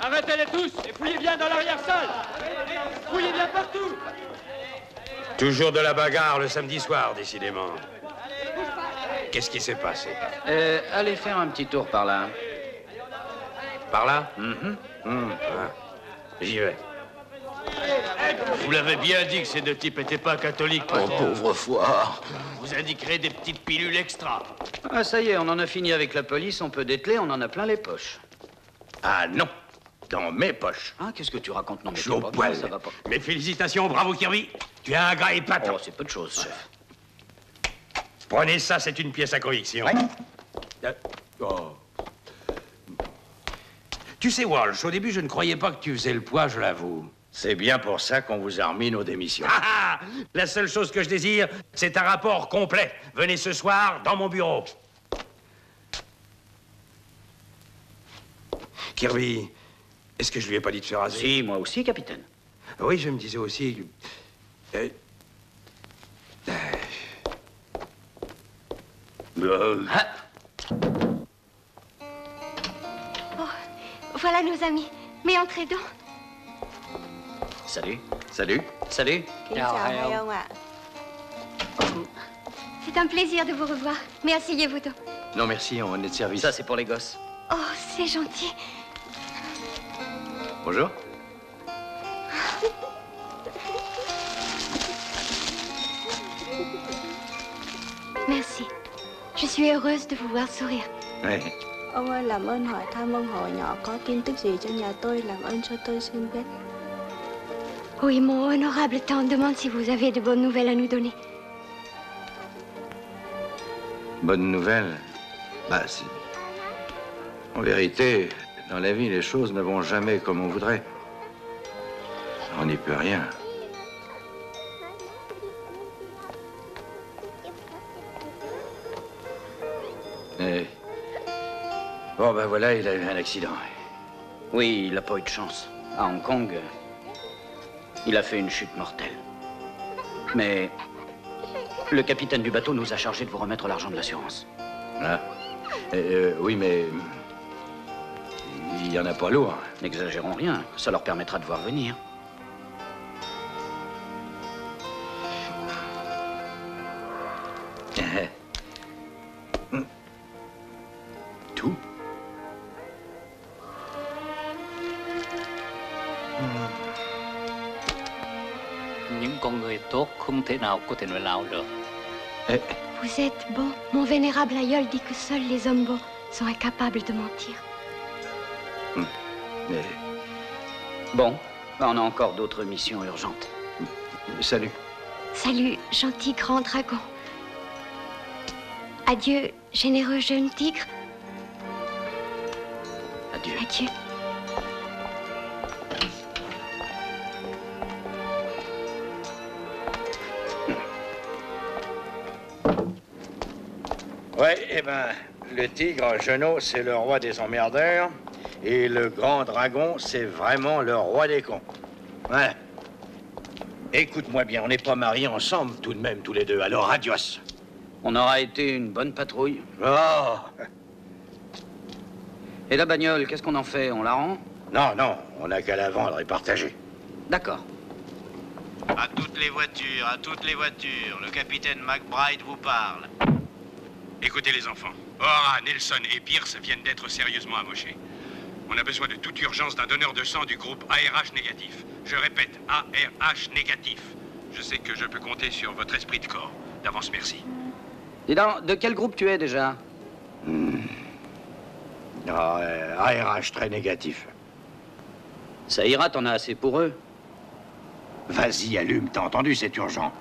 Arrêtez-les tous et fouillez bien dans l'arrière-salle. Fouillez bien partout. Toujours de la bagarre le samedi soir, décidément. Qu'est-ce qui s'est passé? Allez faire un petit tour par là. Par là? J'y vais. Vous l'avez bien dit que ces deux types n'étaient pas catholiques, Oh, patron. pauvre foire. Vous indiquerez des petites pilules extra. Ah, ça y est, on en a fini avec la police, on peut dételer, on en a plein les poches. Ah non, dans mes poches. Ah, qu'est-ce que tu racontes? Non, mais Je suis t'es au pas poil. bien, ça va pas. Mes félicitations, bravo Kirby. Tu es un gars épatant. Oh, c'est peu de choses, chef. Prenez ça, c'est une pièce à conviction. Oh. Tu sais, Walsh, au début, je ne croyais pas que tu faisais le poids, je l'avoue. C'est bien pour ça qu'on vous a remis nos démissions. Ah, la seule chose que je désire, c'est un rapport complet. Venez ce soir dans mon bureau. Kirby, est-ce que je lui ai pas dit de se raser? Si, moi aussi, capitaine. Oui, je me disais aussi... Voilà nos amis. Mais entrez donc. Salut. Salut. Salut. C'est un plaisir de vous revoir. Mais asseyez-vous donc. Non, merci, on est de service. Ça, c'est pour les gosses. Oh, c'est gentil. Bonjour. Merci. Je suis heureuse de vous voir sourire. Oui. Ông ơi, làm ơn hỏi thăm ông họ nhỏ có tin tức gì cho nhà tôi, làm ơn cho tôi xin biết. Oui, mon honorable tante demande si vous avez de bonnes nouvelles à nous donner. Bonne nouvelle? Bah, en vérité, dans la vie, les choses ne vont jamais comme on voudrait. On n'y peut rien. Et... Bon, ben voilà, il a eu un accident. Oui, il n'a pas eu de chance. À Hong Kong, il a fait une chute mortelle. Mais le capitaine du bateau nous a chargé de vous remettre l'argent de l'assurance. Ah. Oui, mais... il n'y en a pas lourd. N'exagérons rien, ça leur permettra de voir venir. Tout? Những con người tốt không thể nào có thể nói láo được. Vous êtes bon. Mon vénérable aïeul dit que seuls les hommes bons sont incapables de mentir. Mais... Bon, on a encore d'autres missions urgentes. Salut. Salut, gentil grand dragon. Adieu, généreux jeune tigre. Adieu. Adieu. Ouais, eh ben, le tigre, Jeannot, c'est le roi des emmerdeurs. Et le grand dragon, c'est vraiment le roi des cons. Ouais. Écoute-moi bien, on n'est pas mariés ensemble tout de même, tous les deux. Alors, adios. On aura été une bonne patrouille. Oh! Et la bagnole, qu'est-ce qu'on en fait? On la rend? Non, non, on n'a qu'à la vendre et partager. D'accord. À toutes les voitures, le capitaine McBride vous parle. Écoutez les enfants, O'Hara, Nelson et Pierce viennent d'être sérieusement amochés. On a besoin de toute urgence d'un donneur de sang du groupe ARH négatif. Je répète, ARH négatif. Je sais que je peux compter sur votre esprit de corps. D'avance, merci. Dis donc, de quel groupe tu es déjà? ARH très négatif. Ça ira, t'en as assez pour eux. Vas-y, allume, t'as entendu, c'est urgent.